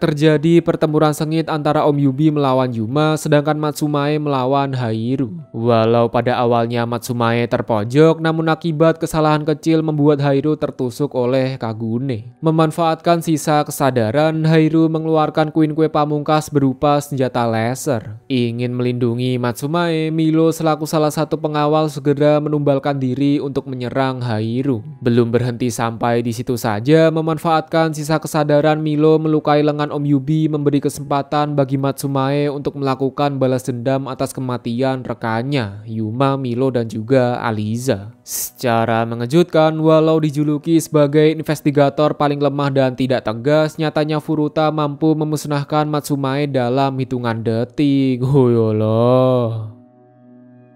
terjadi pertempuran sengit antara Om Yubi melawan Yuma sedangkan Matsumae melawan Hairu. Walau pada awalnya Matsumae terpojok, namun akibat kesalahan kecil membuat Hairu tertusuk oleh Kagune. Memanfaatkan sisa kesadaran, Hairu mengeluarkan koin kue pamungkas berupa senjata laser. Ingin melindungi Matsumae, Milo selaku salah satu pengawal segera menumbalkan diri untuk menyerang Hairu. Belum berhenti sampai di situ saja, memanfaatkan sisa kesadaran, Milo melukai lengan Om Yubi, memberi kesempatan bagi Matsumae untuk melakukan balas dendam atas kematian rekannya, Yuma, Milo, dan juga Aliza. Secara mengejutkan, walau dijuluki sebagai investigator paling lemah dan tidak tegas, nyatanya Furuta mampu memusnahkan Matsumae dalam hitungan detik. Hoyolah.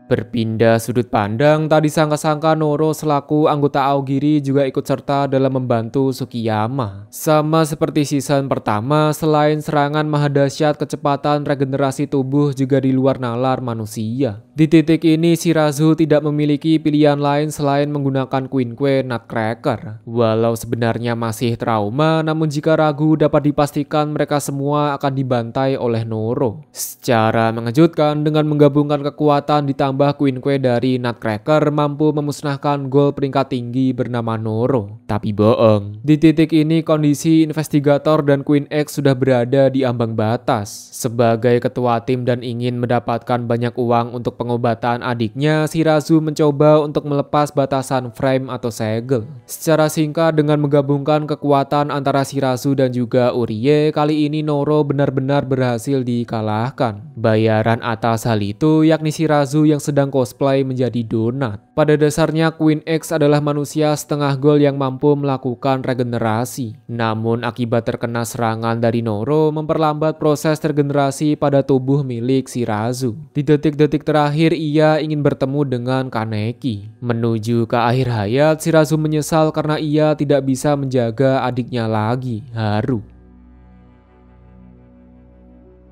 Berpindah sudut pandang, tak disangka-sangka Noro selaku anggota Aogiri juga ikut serta dalam membantu Sukiyama. Sama seperti season pertama, selain serangan mahadahsyat, kecepatan regenerasi tubuh juga di luar nalar manusia. Di titik ini Shirazu tidak memiliki pilihan lain selain menggunakan Queen Kue Nutcracker. Walau sebenarnya masih trauma, namun jika ragu dapat dipastikan mereka semua akan dibantai oleh Noro. Secara mengejutkan, dengan menggabungkan kekuatan ditambah Queen Kue dari Nutcracker mampu memusnahkan Gol peringkat tinggi bernama Noro. Tapi bohong. Di titik ini kondisi investigator dan Queen X sudah berada di ambang batas. Sebagai ketua tim dan ingin mendapatkan banyak uang untuk pengobatan adiknya, Shirazu mencoba untuk melepas batasan frame atau segel. Secara singkat, dengan menggabungkan kekuatan antara Shirazu dan juga Urie, kali ini Noro benar-benar berhasil dikalahkan. Bayaran atas hal itu yakni Shirazu yang sedang cosplay menjadi donat. Pada dasarnya Queen X adalah manusia setengah gol yang mampu melakukan regenerasi. Namun akibat terkena serangan dari Noro memperlambat proses regenerasi pada tubuh milik Shirazu. Di detik-detik terakhir ia ingin bertemu dengan Kaneki. Menuju ke akhir hayat, Shirazu menyesal karena ia tidak bisa menjaga adiknya lagi, Haru.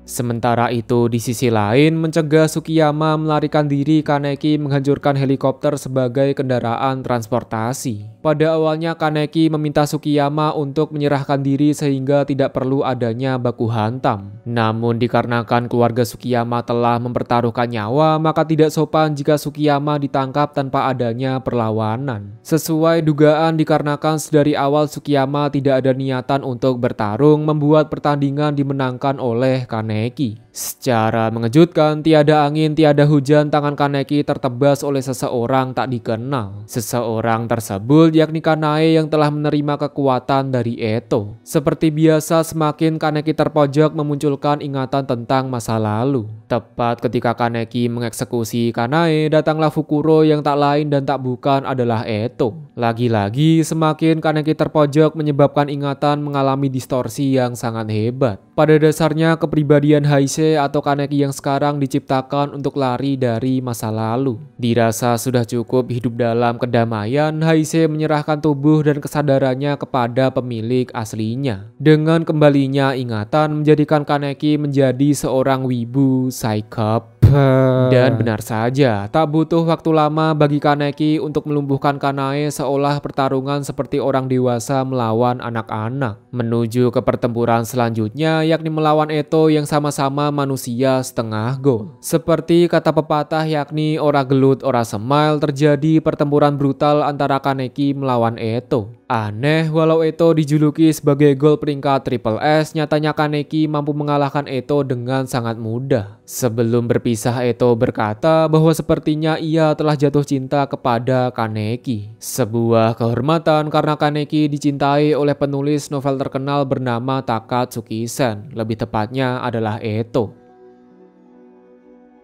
Sementara itu di sisi lain, mencegah Tsukiyama melarikan diri, Kaneki menghancurkan helikopter sebagai kendaraan transportasi. Pada awalnya Kaneki meminta Tsukiyama untuk menyerahkan diri sehingga tidak perlu adanya baku hantam. Namun dikarenakan keluarga Tsukiyama telah mempertaruhkan nyawa, maka tidak sopan jika Tsukiyama ditangkap tanpa adanya perlawanan. Sesuai dugaan dikarenakan sedari awal Tsukiyama tidak ada niatan untuk bertarung, membuat pertandingan dimenangkan oleh Kaneki. Secara mengejutkan, tiada angin, tiada hujan, tangan Kaneki tertebas oleh seseorang tak dikenal. Seseorang tersebut yakni Kanae yang telah menerima kekuatan dari Eto. Seperti biasa, semakin Kaneki terpojok memunculkan ingatan tentang masa lalu. Tepat ketika Kaneki mengeksekusi Kanae, datanglah Fukuro yang tak lain dan tak bukan adalah Eto. Lagi-lagi, semakin Kaneki terpojok menyebabkan ingatan mengalami distorsi yang sangat hebat. Pada dasarnya kepribadian Heisei atau Kaneki yang sekarang diciptakan untuk lari dari masa lalu. Dirasa sudah cukup hidup dalam kedamaian, Heisei menyerahkan tubuh dan kesadarannya kepada pemilik aslinya. Dengan kembalinya ingatan menjadikan Kaneki menjadi seorang wibu psikop. Dan benar saja, tak butuh waktu lama bagi Kaneki untuk melumpuhkan Kanae seolah pertarungan seperti orang dewasa melawan anak-anak. Menuju ke pertempuran selanjutnya yakni melawan Eto yang sama-sama manusia setengah gol. Seperti kata pepatah yakni ora gelut ora semile, terjadi pertempuran brutal antara Kaneki melawan Eto. Aneh, walau Eto dijuluki sebagai gol peringkat Triple S, nyatanya Kaneki mampu mengalahkan Eto dengan sangat mudah. Sebelum berpisah, Eto berkata bahwa sepertinya ia telah jatuh cinta kepada Kaneki. Sebuah kehormatan karena Kaneki dicintai oleh penulis novel terkenal bernama Takatsuki-sen, lebih tepatnya adalah Eto.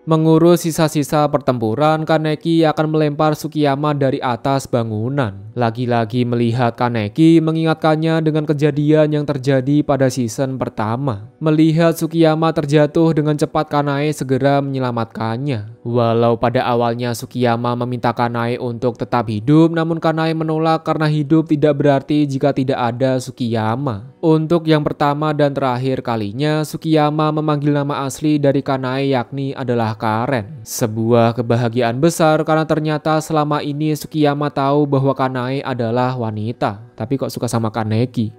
Mengurus sisa-sisa pertempuran, Kaneki akan melempar Tsukiyama dari atas bangunan. Lagi-lagi melihat Kaneki mengingatkannya dengan kejadian yang terjadi pada season pertama. Melihat Tsukiyama terjatuh dengan cepat, Kanae segera menyelamatkannya. Walau pada awalnya Tsukiyama meminta Kanae untuk tetap hidup, namun Kanae menolak karena hidup tidak berarti jika tidak ada Tsukiyama. Untuk yang pertama dan terakhir kalinya, Tsukiyama memanggil nama asli dari Kanae yakni adalah Karen. Sebuah kebahagiaan besar karena ternyata selama ini Tsukiyama tahu bahwa Kanae adalah wanita, tapi kok suka sama Kaneki.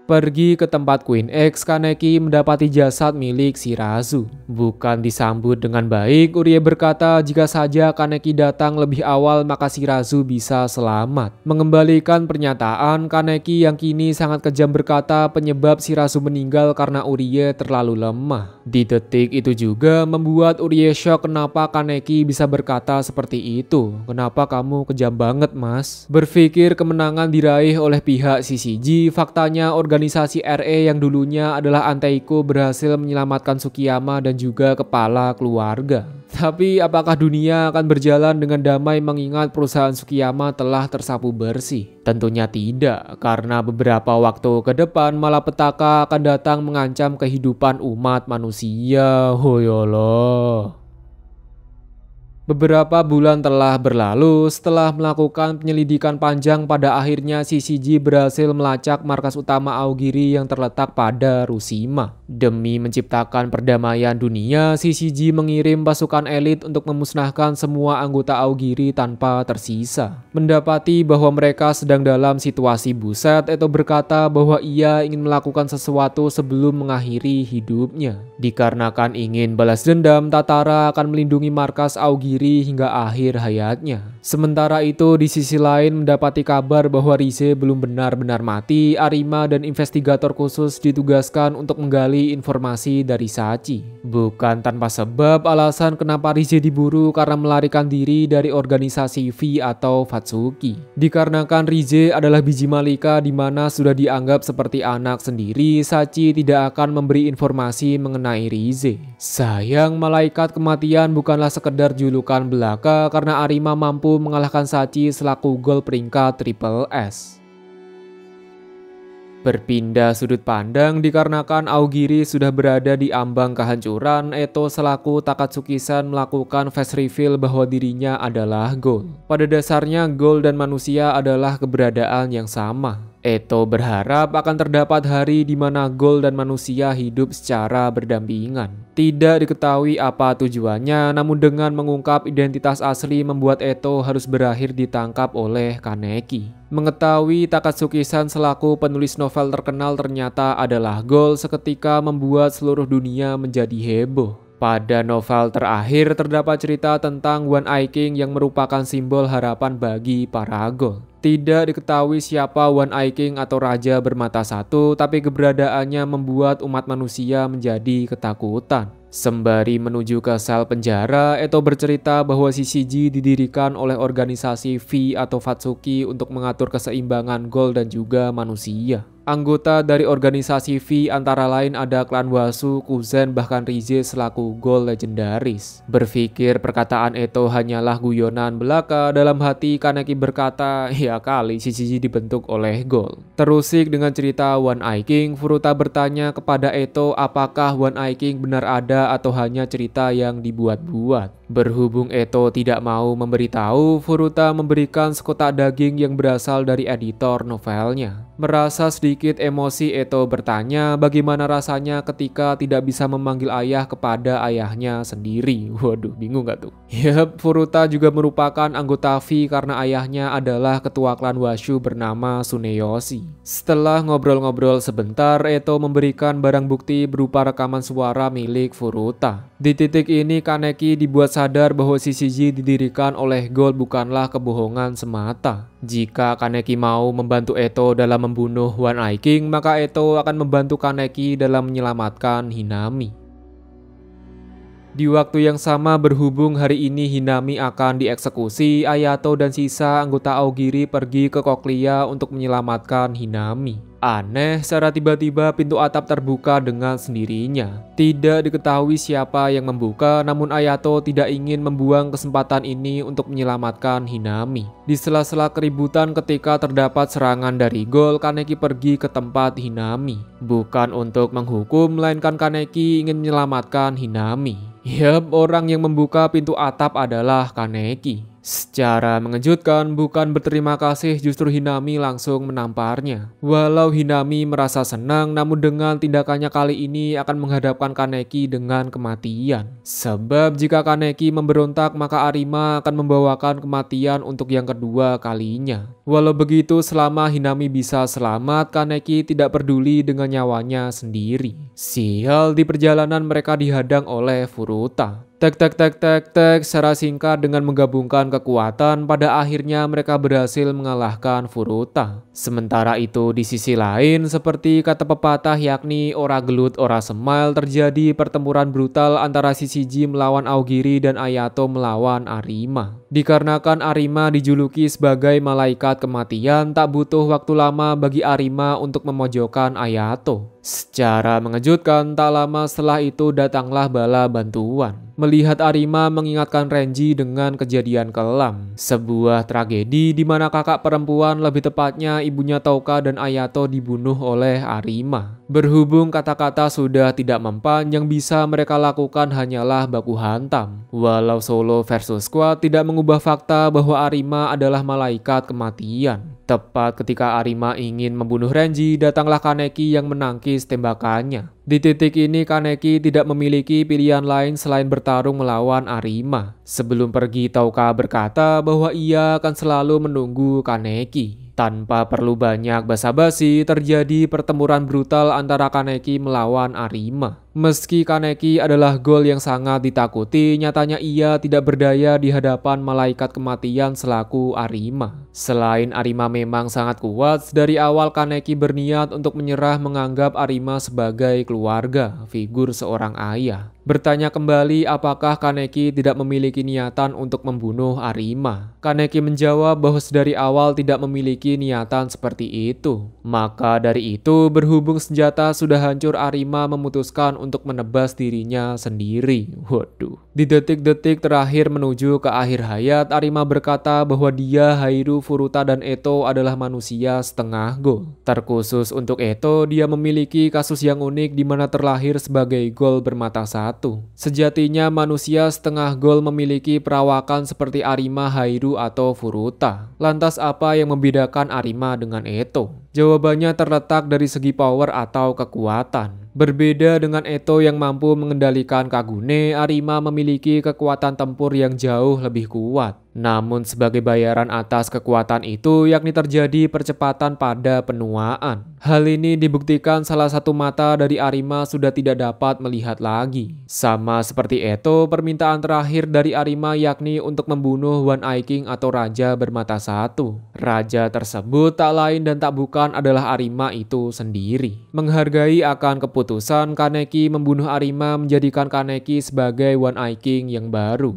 Pergi ke tempat Queen X, Kaneki mendapati jasad milik Shirazu. Bukan disambut dengan baik, Urie berkata jika saja Kaneki datang lebih awal maka Shirazu bisa selamat. Mengembalikan pernyataan, Kaneki yang kini sangat kejam berkata penyebab Shirazu meninggal karena Urie terlalu lemah. Di detik itu juga membuat Urie shock kenapa Kaneki bisa berkata seperti itu. Kenapa kamu kejam banget, Mas? Berpikir kemenangan diraih oleh pihak CCG, faktanya organisasi RE yang dulunya adalah Anteiko berhasil menyelamatkan Tsukiyama dan juga kepala keluarga. Tapi apakah dunia akan berjalan dengan damai mengingat perusahaan Tsukiyama telah tersapu bersih? Tentunya tidak, karena beberapa waktu ke depan malapetaka akan datang mengancam kehidupan umat manusia. Hoyolo. Beberapa bulan telah berlalu, setelah melakukan penyelidikan panjang pada akhirnya CCG berhasil melacak markas utama Aogiri yang terletak pada Rushima. Demi menciptakan perdamaian dunia, CCG mengirim pasukan elit untuk memusnahkan semua anggota Aogiri tanpa tersisa. Mendapati bahwa mereka sedang dalam situasi buset, Eto berkata bahwa ia ingin melakukan sesuatu sebelum mengakhiri hidupnya. Dikarenakan ingin balas dendam, Tatara akan melindungi markas Aogiri diri hingga akhir hayatnya. Sementara itu di sisi lain mendapati kabar bahwa Rize belum benar-benar mati, Arima dan investigator khusus ditugaskan untuk menggali informasi dari Sachi. Bukan tanpa sebab alasan kenapa Rize diburu karena melarikan diri dari organisasi V atau Fatsuki. Dikarenakan Rize adalah biji malika di mana sudah dianggap seperti anak sendiri, Sachi tidak akan memberi informasi mengenai Rize. Sayang, malaikat kematian bukanlah sekedar julukan belaka karena Arima mampu mengalahkan Sachi selaku gol peringkat Triple S. Berpindah sudut pandang dikarenakan Aogiri sudah berada di ambang kehancuran, Eto selaku Takatsuki-san melakukan face reveal bahwa dirinya adalah Ghoul. Pada dasarnya Ghoul dan manusia adalah keberadaan yang sama. Eto berharap akan terdapat hari di mana Ghoul dan manusia hidup secara berdampingan. Tidak diketahui apa tujuannya, namun dengan mengungkap identitas asli membuat Eto harus berakhir ditangkap oleh Kaneki. Mengetahui Takatsuki-san selaku penulis novel terkenal ternyata adalah Ghoul seketika membuat seluruh dunia menjadi heboh. Pada novel terakhir terdapat cerita tentang One Eye King yang merupakan simbol harapan bagi para Ghoul. Tidak diketahui siapa One Eye King atau Raja Bermata Satu, tapi keberadaannya membuat umat manusia menjadi ketakutan. Sembari menuju ke sel penjara, Eto bercerita bahwa CCG didirikan oleh organisasi V atau Fatsuki untuk mengatur keseimbangan Ghoul dan juga manusia. Anggota dari organisasi V antara lain ada klan Wasu, Kuzen, bahkan Rize selaku Ghoul legendaris. Berpikir perkataan Eto hanyalah guyonan belaka, dalam hati Kaneki berkata, ya kali CCG dibentuk oleh Ghoul. Terusik dengan cerita One Eye King, Furuta bertanya kepada Eto apakah One Eye King benar ada atau hanya cerita yang dibuat-buat. Berhubung Eto tidak mau memberitahu, Furuta memberikan sekotak daging yang berasal dari editor novelnya. Merasa sedikit emosi, Eto bertanya bagaimana rasanya ketika tidak bisa memanggil ayah kepada ayahnya sendiri. Waduh, bingung gak tuh? Yap, Furuta juga merupakan anggota V karena ayahnya adalah ketua klan Washu bernama Tsuneyoshi. Setelah ngobrol-ngobrol sebentar, Eto memberikan barang bukti berupa rekaman suara milik Furuta. Di titik ini Kaneki dibuat sadar bahwa CCG didirikan oleh Ghoul bukanlah kebohongan semata. Jika Kaneki mau membantu Eto dalam membunuh One Eye King, maka Eto akan membantu Kaneki dalam menyelamatkan Hinami. Di waktu yang sama berhubung hari ini Hinami akan dieksekusi, Ayato dan sisa anggota Aogiri pergi ke Koklia untuk menyelamatkan Hinami. Aneh, secara tiba-tiba pintu atap terbuka dengan sendirinya. Tidak diketahui siapa yang membuka, namun Ayato tidak ingin membuang kesempatan ini untuk menyelamatkan Hinami. Di sela-sela keributan ketika terdapat serangan dari Ghoul, Kaneki pergi ke tempat Hinami. Bukan untuk menghukum, melainkan Kaneki ingin menyelamatkan Hinami. Yap, orang yang membuka pintu atap adalah Kaneki. Secara mengejutkan, bukan berterima kasih, justru Hinami langsung menamparnya. Walau Hinami merasa senang, namun dengan tindakannya kali ini akan menghadapkan Kaneki dengan kematian. Sebab jika Kaneki memberontak, maka Arima akan membawakan kematian untuk yang kedua kalinya. Walau begitu, selama Hinami bisa selamat, Kaneki tidak peduli dengan nyawanya sendiri. Sial, di perjalanan mereka dihadang oleh Furuta. Tek, secara singkat dengan menggabungkan kekuatan, pada akhirnya mereka berhasil mengalahkan Furuta. Sementara itu di sisi lain, seperti kata pepatah yakni ora gelut ora semile, terjadi pertempuran brutal antara CCG melawan Aogiri dan Ayato melawan Arima. Dikarenakan Arima dijuluki sebagai malaikat kematian, tak butuh waktu lama bagi Arima untuk memojokkan Ayato. Secara mengejutkan, tak lama setelah itu datanglah bala bantuan. Melihat Arima mengingatkan Renji dengan kejadian kelam. Sebuah tragedi di mana kakak perempuan, lebih tepatnya ibunya Touka dan Ayato dibunuh oleh Arima. Berhubung kata-kata sudah tidak mempan, yang bisa mereka lakukan hanyalah baku hantam. Walau solo versus squad tidak mengubah fakta bahwa Arima adalah malaikat kematian. Tepat ketika Arima ingin membunuh Renji, datanglah Kaneki yang menangkis tembakannya. Di titik ini Kaneki tidak memiliki pilihan lain selain bertarung melawan Arima. Sebelum pergi Touka berkata bahwa ia akan selalu menunggu Kaneki. Tanpa perlu banyak basa-basi, terjadi pertempuran brutal antara Kaneki melawan Arima. Meski Kaneki adalah gol yang sangat ditakuti, nyatanya ia tidak berdaya di hadapan malaikat kematian selaku Arima. Selain Arima memang sangat kuat, dari awal Kaneki berniat untuk menyerah menganggap Arima sebagai keluarga, figur seorang ayah. Bertanya kembali apakah Kaneki tidak memiliki niatan untuk membunuh Arima. Kaneki menjawab bahwa dari awal tidak memiliki niatan seperti itu. Maka dari itu, berhubung senjata sudah hancur, Arima memutuskan untuk menebas dirinya sendiri. Waduh. Di detik-detik terakhir menuju ke akhir hayat, Arima berkata bahwa dia, Hairu, Furuta, dan Eto adalah manusia setengah gol. Terkhusus untuk Eto, dia memiliki kasus yang unik di mana terlahir sebagai gol bermata satu. Sejatinya manusia setengah gol memiliki perawakan seperti Arima, Hairu, atau Furuta. Lantas apa yang membedakan Arima dengan Eto? Jawabannya terletak dari segi power atau kekuatan. Berbeda dengan Eto yang mampu mengendalikan Kagune, Arima memiliki kekuatan tempur yang jauh lebih kuat. Namun sebagai bayaran atas kekuatan itu, yakni terjadi percepatan pada penuaan. Hal ini dibuktikan salah satu mata dari Arima sudah tidak dapat melihat lagi. Sama seperti Eto, permintaan terakhir dari Arima yakni untuk membunuh One Eye King atau Raja bermata satu. Raja tersebut tak lain dan tak bukan adalah Arima itu sendiri. Menghargai akan keputusan, Kaneki membunuh Arima menjadikan Kaneki sebagai One Eye King yang baru.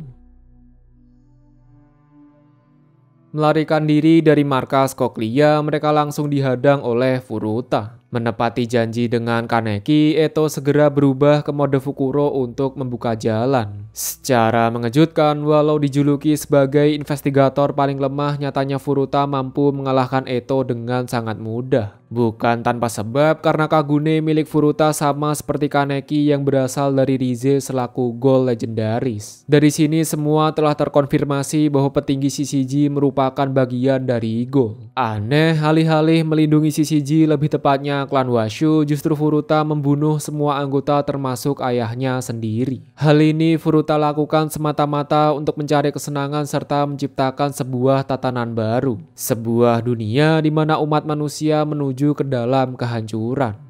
Melarikan diri dari markas Koklia, mereka langsung dihadang oleh Furuta. Menepati janji dengan Kaneki, Eto segera berubah ke mode Fukuro untuk membuka jalan. Secara mengejutkan, walau dijuluki sebagai investigator paling lemah, nyatanya Furuta mampu mengalahkan Eto dengan sangat mudah. Bukan tanpa sebab, karena Kagune milik Furuta sama seperti Kaneki yang berasal dari Rize selaku gol legendaris. Dari sini semua telah terkonfirmasi bahwa petinggi Shishiji merupakan bagian dari gol. Aneh, alih-alih melindungi Shishiji, lebih tepatnya klan Washu, justru Furuta membunuh semua anggota termasuk ayahnya sendiri. Hal ini Furuta lakukan semata-mata untuk mencari kesenangan serta menciptakan sebuah tatanan baru. Sebuah dunia di mana umat manusia menuju ke dalam kehancuran.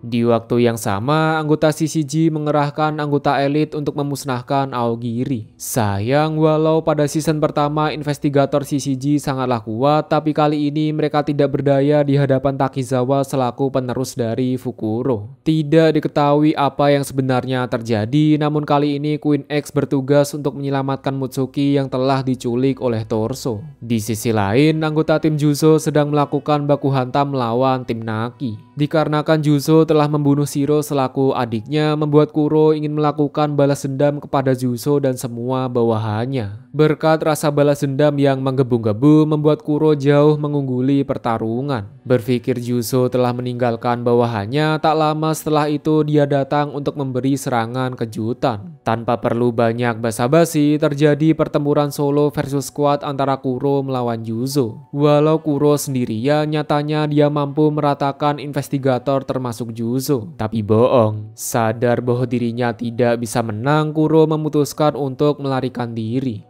Di waktu yang sama, anggota Shishiji mengerahkan anggota elit untuk memusnahkan Aogiri. Sayang, walau pada season pertama investigator Shishiji sangatlah kuat, tapi kali ini mereka tidak berdaya di hadapan Takizawa selaku penerus dari Fukuro. Tidak diketahui apa yang sebenarnya terjadi, namun kali ini Queen X bertugas untuk menyelamatkan Mutsuki yang telah diculik oleh Torso. Di sisi lain, anggota tim Juzo sedang melakukan baku hantam melawan tim Naki. Dikarenakan Juzo telah membunuh Shiro selaku adiknya, membuat Kuro ingin melakukan balas dendam kepada Juzo dan semua bawahannya. Berkat rasa balas dendam yang menggebu-gebu, membuat Kuro jauh mengungguli pertarungan. Berpikir Juzo telah meninggalkan bawahannya, tak lama setelah itu dia datang untuk memberi serangan kejutan. Tanpa perlu banyak basa-basi, terjadi pertempuran solo versus squad antara Kuro melawan Juzo. Walau Kuro sendirian, nyatanya dia mampu meratakan investigator termasuk Juzo. Tapi bohong, sadar bahwa dirinya tidak bisa menang, Kuro memutuskan untuk melarikan diri.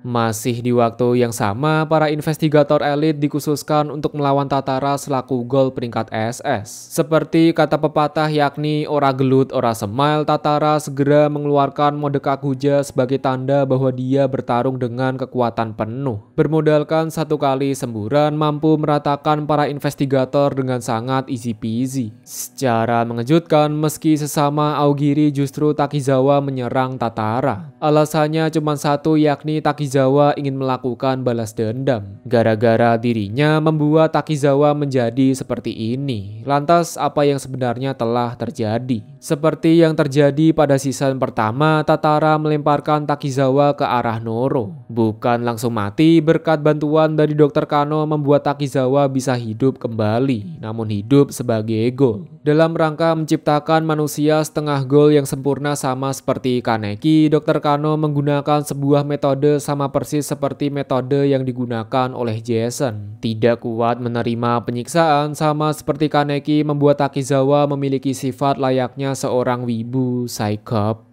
Masih di waktu yang sama, para investigator elit dikhususkan untuk melawan Tatara selaku gol peringkat SS. Seperti kata pepatah yakni ora gelut ora semile, Tatara segera mengeluarkan mode Kakuja sebagai tanda bahwa dia bertarung dengan kekuatan penuh. Bermodalkan satu kali semburan, mampu meratakan para investigator dengan sangat easy peasy. Secara mengejutkan, meski sesama Aogiri, justru Takizawa menyerang Tatara. Alasannya cuma satu, yakni Takizawa ingin melakukan balas dendam. Gara-gara dirinya membuat Takizawa menjadi seperti ini. Lantas apa yang sebenarnya telah terjadi? Seperti yang terjadi pada season pertama, Tatara melemparkan Takizawa ke arah Noro. Bukan langsung mati, berkat bantuan dari Dr. Kano membuat Takizawa bisa hidup kembali, namun hidup sebagai ghoul. Dalam rangka menciptakan manusia setengah ghoul yang sempurna sama seperti Kaneki, Dr. Kano menggunakan sebuah metode sama persis seperti metode yang digunakan oleh Jason. Tidak kuat menerima penyiksaan, sama seperti Kaneki membuat Takizawa memiliki sifat layaknya seorang wibu psikopat.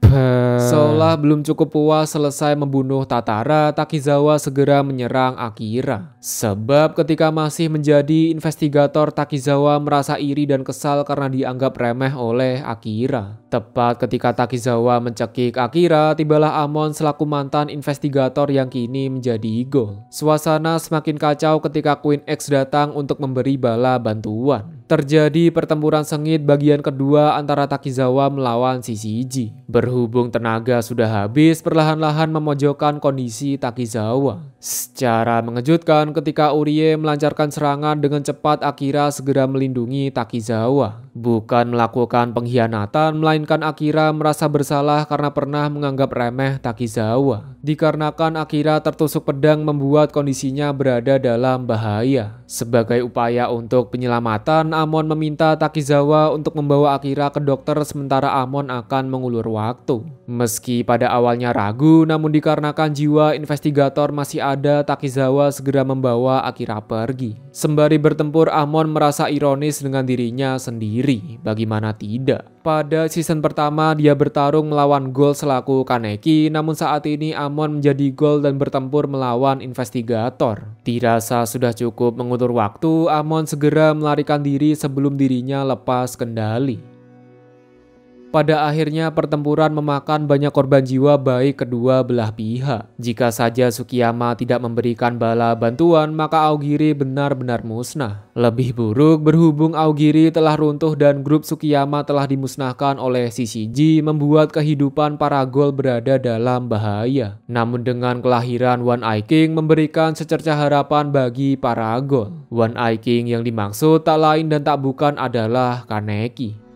Seolah belum cukup puas selesai membunuh Tatara, Takizawa segera menyerang Akira. Sebab ketika masih menjadi investigator, Takizawa merasa iri dan kesal karena dianggap remeh oleh Akira. Tepat ketika Takizawa mencekik Akira, tibalah Amon selaku mantan investigator yang kini menjadi ghoul. Suasana semakin kacau ketika Queen X datang untuk memberi bala bantuan. Terjadi pertempuran sengit bagian kedua antara Takizawa melawan Shishiji. Berhubung tenaga sudah habis, perlahan-lahan memojokkan kondisi Takizawa. Secara mengejutkan, ketika Urie melancarkan serangan dengan cepat, Akira segera melindungi Takizawa. Bukan melakukan pengkhianatan, melainkan Akira merasa bersalah karena pernah menganggap remeh Takizawa. Dikarenakan Akira tertusuk pedang membuat kondisinya berada dalam bahaya. Sebagai upaya untuk penyelamatan, Amon meminta Takizawa untuk membawa Akira ke dokter sementara Amon akan mengulur waktu. Meski pada awalnya ragu, namun dikarenakan jiwa investigator masih ada, Takizawa segera membawa Akira pergi. Sembari bertempur, Amon merasa ironis dengan dirinya sendiri. Bagaimana tidak? Pada season pertama dia bertarung melawan ghoul selaku Kaneki, namun saat ini Amon menjadi ghoul dan bertempur melawan investigator. Dirasa sudah cukup mengulur waktu, Amon segera melarikan diri sebelum dirinya lepas kendali. Pada akhirnya pertempuran memakan banyak korban jiwa baik kedua belah pihak. Jika saja Tsukiyama tidak memberikan bala bantuan, maka Aogiri benar-benar musnah. Lebih buruk, berhubung Aogiri telah runtuh dan grup Tsukiyama telah dimusnahkan oleh Shishiji, membuat kehidupan para ghoul berada dalam bahaya. Namun dengan kelahiran One Eye King memberikan secercah harapan bagi para ghoul. One Eye King yang dimaksud tak lain dan tak bukan adalah Kaneki.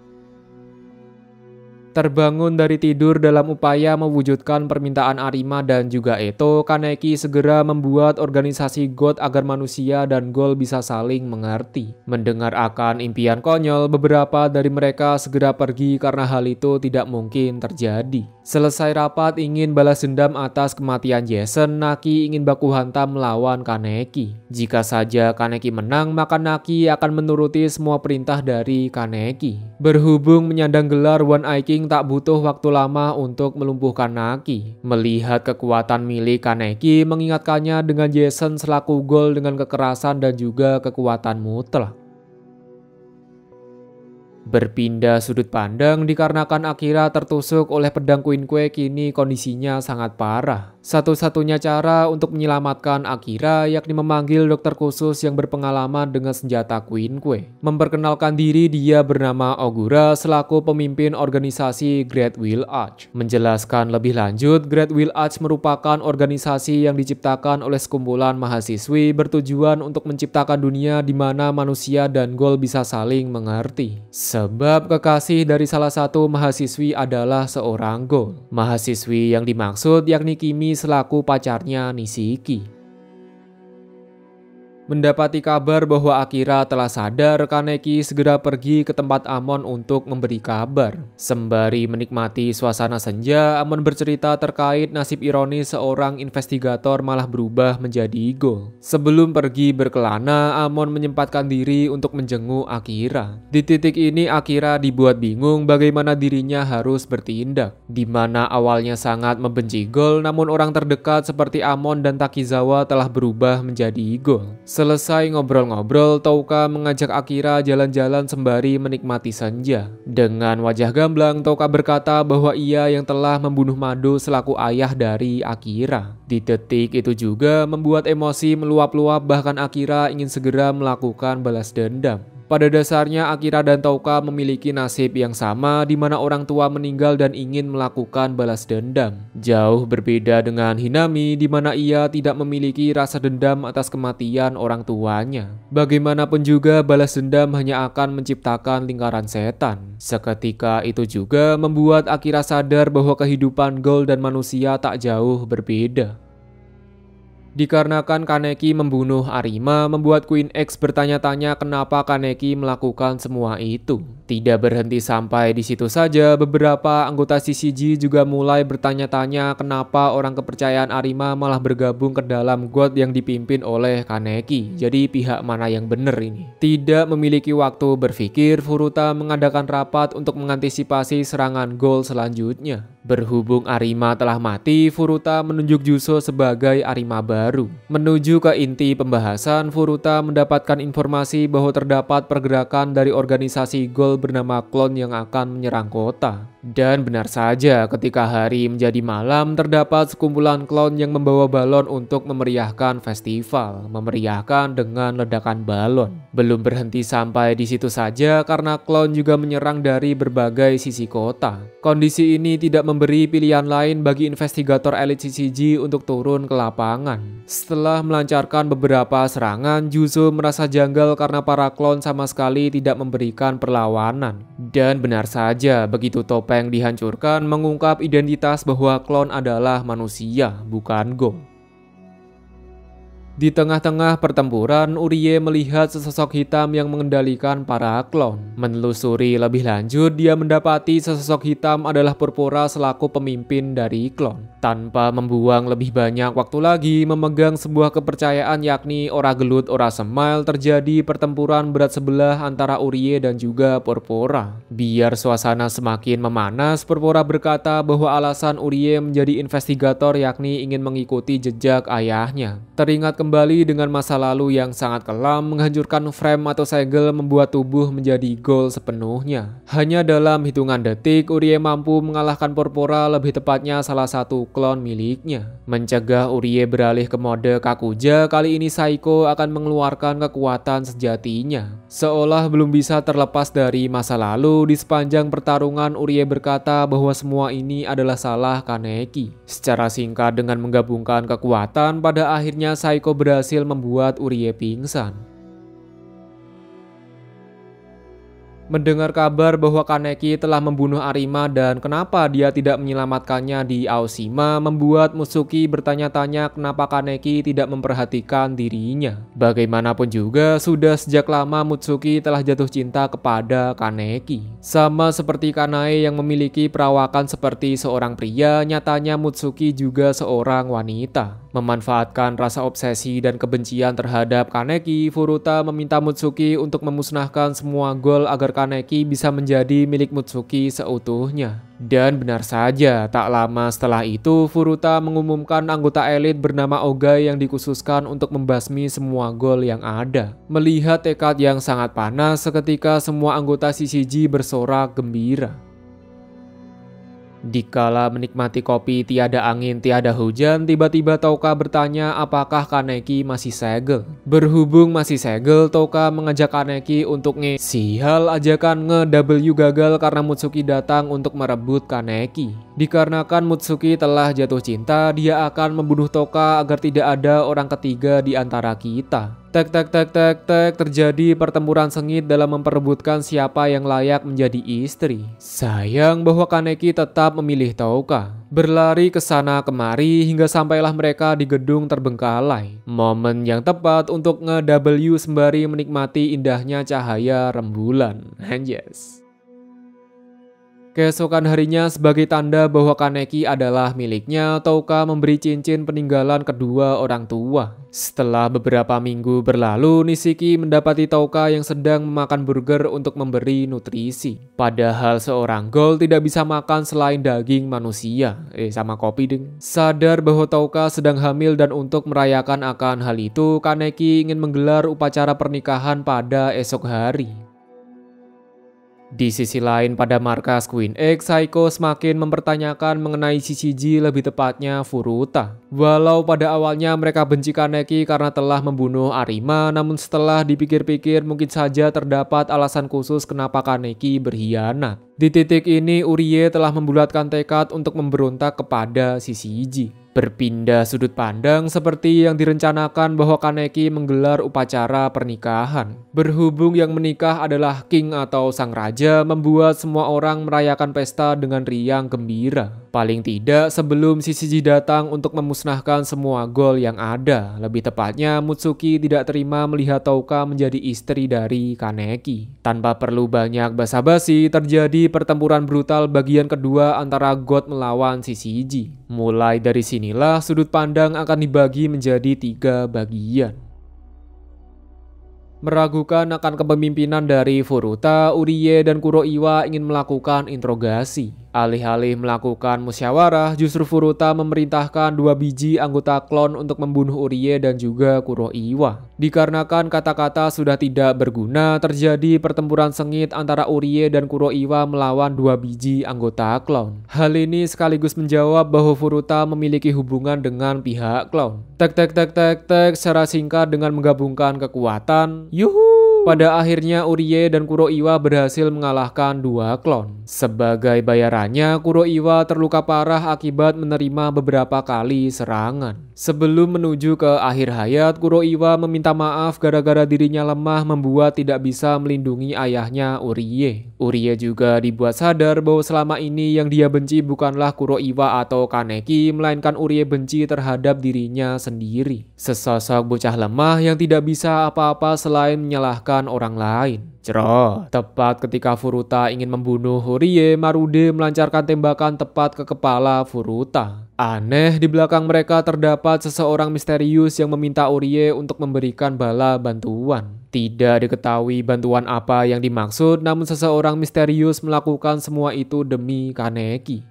Terbangun dari tidur dalam upaya mewujudkan permintaan Arima dan juga Eto, Kaneki segera membuat organisasi God agar manusia dan ghoul bisa saling mengerti. Mendengar akan impian konyol, beberapa dari mereka segera pergi karena hal itu tidak mungkin terjadi. Selesai rapat ingin balas dendam atas kematian Jason, Naki ingin baku hantam melawan Kaneki. Jika saja Kaneki menang, maka Naki akan menuruti semua perintah dari Kaneki. Berhubung menyandang gelar One Eye King, tak butuh waktu lama untuk melumpuhkan Naki. Melihat kekuatan milik Kaneki, mengingatkannya dengan Jason selaku ghoul dengan kekerasan dan juga kekuatan mutlak. Berpindah sudut pandang dikarenakan Akira tertusuk oleh pedang Queen Kue, kini kondisinya sangat parah. Satu-satunya cara untuk menyelamatkan Akira yakni memanggil dokter khusus yang berpengalaman dengan senjata Queen Kue. Memperkenalkan diri, dia bernama Ogura selaku pemimpin organisasi Great Wheel Arch. Menjelaskan lebih lanjut, Great Wheel Arch merupakan organisasi yang diciptakan oleh sekumpulan mahasiswi bertujuan untuk menciptakan dunia di mana manusia dan ghoul bisa saling mengerti. Sebab kekasih dari salah satu mahasiswi adalah seorang ghoul. Mahasiswi yang dimaksud yakni Kimi selaku pacarnya Nishiki. Mendapati kabar bahwa Akira telah sadar, Kaneki segera pergi ke tempat Amon untuk memberi kabar. Sembari menikmati suasana senja, Amon bercerita terkait nasib ironis seorang investigator malah berubah menjadi ghoul. Sebelum pergi berkelana, Amon menyempatkan diri untuk menjenguk Akira. Di titik ini Akira dibuat bingung bagaimana dirinya harus bertindak. Di mana awalnya sangat membenci ghoul, namun orang terdekat seperti Amon dan Takizawa telah berubah menjadi ghoul. Selesai ngobrol-ngobrol, Touka mengajak Akira jalan-jalan sembari menikmati senja. Dengan wajah gamblang, Touka berkata bahwa ia yang telah membunuh Mado selaku ayah dari Akira. Di detik itu juga membuat emosi meluap-luap, bahkan Akira ingin segera melakukan balas dendam. Pada dasarnya Akira dan Touka memiliki nasib yang sama di mana orang tua meninggal dan ingin melakukan balas dendam. Jauh berbeda dengan Hinami di mana ia tidak memiliki rasa dendam atas kematian orang tuanya. Bagaimanapun juga balas dendam hanya akan menciptakan lingkaran setan. Seketika itu juga membuat Akira sadar bahwa kehidupan Ghoul dan manusia tak jauh berbeda. Dikarenakan Kaneki membunuh Arima, membuat Queen X bertanya-tanya kenapa Kaneki melakukan semua itu. Tidak berhenti sampai di situ saja, beberapa anggota CCG juga mulai bertanya-tanya kenapa orang kepercayaan Arima malah bergabung ke dalam God yang dipimpin oleh Kaneki. Jadi pihak mana yang benar ini? Tidak memiliki waktu berpikir, Furuta mengadakan rapat untuk mengantisipasi serangan Ghoul selanjutnya. Berhubung Arima telah mati, Furuta menunjuk Juso sebagai Arima baru. Menuju ke inti pembahasan, Furuta mendapatkan informasi bahwa terdapat pergerakan dari organisasi Ghoul bernama Klon yang akan menyerang kota. Dan benar saja, ketika hari menjadi malam, terdapat sekumpulan klon yang membawa balon untuk memeriahkan festival, memeriahkan dengan ledakan balon. Belum berhenti sampai di situ saja karena klon juga menyerang dari berbagai sisi kota. Kondisi ini tidak memberi pilihan lain bagi investigator elit CCG untuk turun ke lapangan. Setelah melancarkan beberapa serangan, Juzo merasa janggal karena para klon sama sekali tidak memberikan perlawanan. Dan benar saja, begitu topeng dihancurkan mengungkap identitas bahwa klon adalah manusia, bukan Ghoul. Di tengah-tengah pertempuran, Urie melihat sesosok hitam yang mengendalikan para klon. Menelusuri lebih lanjut, dia mendapati sesosok hitam adalah Purpura selaku pemimpin dari klon. Tanpa membuang lebih banyak waktu lagi, memegang sebuah kepercayaan yakni ora gelut ora semile, terjadi pertempuran berat sebelah antara Urie dan juga Purpura. Biar suasana semakin memanas, Purpura berkata bahwa alasan Urie menjadi investigator yakni ingin mengikuti jejak ayahnya. Teringat kembali dengan masa lalu yang sangat kelam, menghancurkan frame atau segel membuat tubuh menjadi Ghoul sepenuhnya. Hanya dalam hitungan detik, Urie mampu mengalahkan Purpura, lebih tepatnya salah satu klon miliknya. Mencegah Urie beralih ke mode Kakuja, kali ini Saiko akan mengeluarkan kekuatan sejatinya. Seolah belum bisa terlepas dari masa lalu, di sepanjang pertarungan Urie berkata bahwa semua ini adalah salah Kaneki. Secara singkat dengan menggabungkan kekuatan, pada akhirnya Saiko berhasil membuat Urie pingsan. Mendengar kabar bahwa Kaneki telah membunuh Arima dan kenapa dia tidak menyelamatkannya di Aoshima, membuat Mutsuki bertanya-tanya kenapa Kaneki tidak memperhatikan dirinya. Bagaimanapun juga, sudah sejak lama Mutsuki telah jatuh cinta kepada Kaneki. Sama seperti Kanae yang memiliki perawakan seperti seorang pria, nyatanya Mutsuki juga seorang wanita. Memanfaatkan rasa obsesi dan kebencian terhadap Kaneki, Furuta meminta Mutsuki untuk memusnahkan semua Ghoul agar Kaneki bisa menjadi milik Mutsuki seutuhnya. Dan benar saja, tak lama setelah itu Furuta mengumumkan anggota elit bernama Ogai yang dikhususkan untuk membasmi semua Ghoul yang ada. Melihat tekad yang sangat panas, seketika semua anggota CCG bersorak gembira. Dikala menikmati kopi tiada angin tiada hujan, tiba-tiba Touka bertanya apakah Kaneki masih segel. Berhubung masih segel, Touka mengajak Kaneki untuk Sial, ajakan nge-W gagal karena Mutsuki datang untuk merebut Kaneki. Dikarenakan Mutsuki telah jatuh cinta, dia akan membunuh Touka agar tidak ada orang ketiga di antara kita. Tek, terjadi pertempuran sengit dalam memperebutkan siapa yang layak menjadi istri. Sayang bahwa Kaneki tetap memilih Touka. Berlari ke sana kemari hingga sampailah mereka di gedung terbengkalai. Momen yang tepat untuk nge-W sembari menikmati indahnya cahaya rembulan. Anjas. Keesokan harinya, sebagai tanda bahwa Kaneki adalah miliknya, Touka memberi cincin peninggalan kedua orang tua. Setelah beberapa minggu berlalu, Nishiki mendapati Touka yang sedang memakan burger untuk memberi nutrisi. Padahal seorang Ghoul tidak bisa makan selain daging manusia. Sama kopi deng. Sadar bahwa Touka sedang hamil dan untuk merayakan akan hal itu, Kaneki ingin menggelar upacara pernikahan pada esok hari. Di sisi lain pada markas Queen X, Saiko semakin mempertanyakan mengenai Shishiji, lebih tepatnya Furuta. Walau pada awalnya mereka benci Kaneki karena telah membunuh Arima, namun setelah dipikir-pikir mungkin saja terdapat alasan khusus kenapa Kaneki berkhianat. Di titik ini Urie telah membulatkan tekad untuk memberontak kepada Shishiji. Berpindah sudut pandang seperti yang direncanakan bahwa Kaneki menggelar upacara pernikahan. Berhubung yang menikah adalah King atau sang raja, membuat semua orang merayakan pesta dengan riang gembira. Paling tidak sebelum Shishiji datang untuk memusnahkan semua gol yang ada. Lebih tepatnya Mutsuki tidak terima melihat Touka menjadi istri dari Kaneki. Tanpa perlu banyak basa-basi, terjadi pertempuran brutal bagian kedua antara God melawan Shishiji. Mulai dari sinilah sudut pandang akan dibagi menjadi 3 bagian. Meragukan akan kepemimpinan dari Furuta, Urie dan Kuroiwa ingin melakukan interogasi. Alih-alih melakukan musyawarah, justru Furuta memerintahkan 2 biji anggota klon untuk membunuh Urie dan juga Kuroiwa. Dikarenakan kata-kata sudah tidak berguna, terjadi pertempuran sengit antara Urie dan Kuroiwa melawan 2 biji anggota klon. Hal ini sekaligus menjawab bahwa Furuta memiliki hubungan dengan pihak klon. Tek secara singkat dengan menggabungkan kekuatan. Yuhu! Pada akhirnya Urie dan Kuroiwa berhasil mengalahkan 2 klon. Sebagai bayarannya, Kuroiwa terluka parah akibat menerima beberapa kali serangan. Sebelum menuju ke akhir hayat, Kuroiwa meminta maaf gara-gara dirinya lemah membuat tidak bisa melindungi ayahnya Urie. Urie juga dibuat sadar bahwa selama ini yang dia benci bukanlah Kuroiwa atau Kaneki, melainkan Urie benci terhadap dirinya sendiri. Sesosok bocah lemah yang tidak bisa apa-apa selain menyalahkan orang lain. Tepat ketika Furuta ingin membunuh Urie, Marude melancarkan tembakan tepat ke kepala Furuta. Aneh, di belakang mereka terdapat seseorang misterius yang meminta Urie untuk memberikan bala bantuan. Tidak diketahui bantuan apa yang dimaksud, namun seseorang misterius melakukan semua itu demi Kaneki.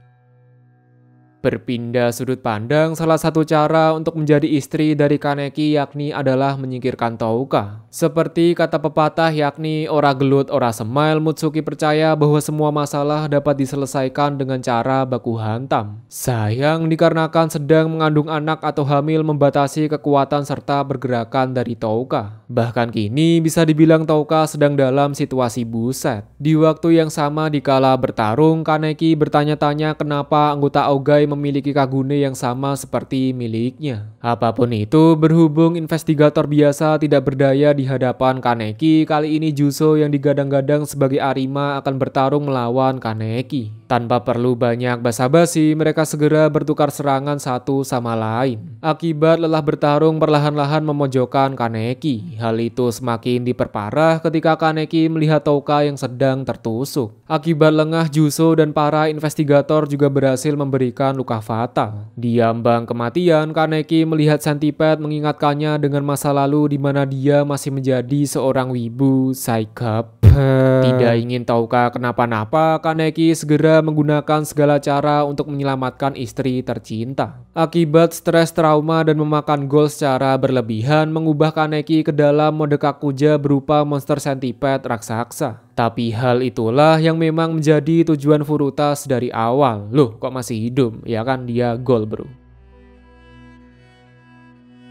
Berpindah sudut pandang, salah satu cara untuk menjadi istri dari Kaneki yakni adalah menyingkirkan Touka. Seperti kata pepatah yakni ora gelut ora semail, Mutsuki percaya bahwa semua masalah dapat diselesaikan dengan cara baku hantam. Sayang, dikarenakan sedang mengandung anak atau hamil membatasi kekuatan serta pergerakan dari Touka. Bahkan kini bisa dibilang Touka sedang dalam situasi buset. Di waktu yang sama dikala bertarung, Kaneki bertanya-tanya kenapa anggota Aogai memiliki Kagune yang sama seperti miliknya. Apapun itu, berhubung investigator biasa tidak berdaya di hadapan Kaneki, kali ini Juso yang digadang-gadang sebagai Arima akan bertarung melawan Kaneki. Tanpa perlu banyak basa-basi, mereka segera bertukar serangan satu sama lain. Akibat lelah bertarung, perlahan-lahan memojokkan Kaneki. Hal itu semakin diperparah ketika Kaneki melihat Touka yang sedang tertusuk. Akibat lengah, Juso dan para investigator juga berhasil memberikan luka fatal. Di ambang kematian, Kaneki melihat Centipede mengingatkannya dengan masa lalu di mana dia masih menjadi seorang wibu psychopath. Tidak ingin Touka kenapa-napa, Kaneki segera menggunakan segala cara untuk menyelamatkan istri tercinta. Akibat stres, trauma, dan memakan gol secara berlebihan, mengubah Kaneki ke dalam mode Kakuja berupa monster Centipede raksasa. Tapi hal itulah yang memang menjadi tujuan Furuta dari awal. Loh, kok masih hidup? Ya kan dia gol, bro.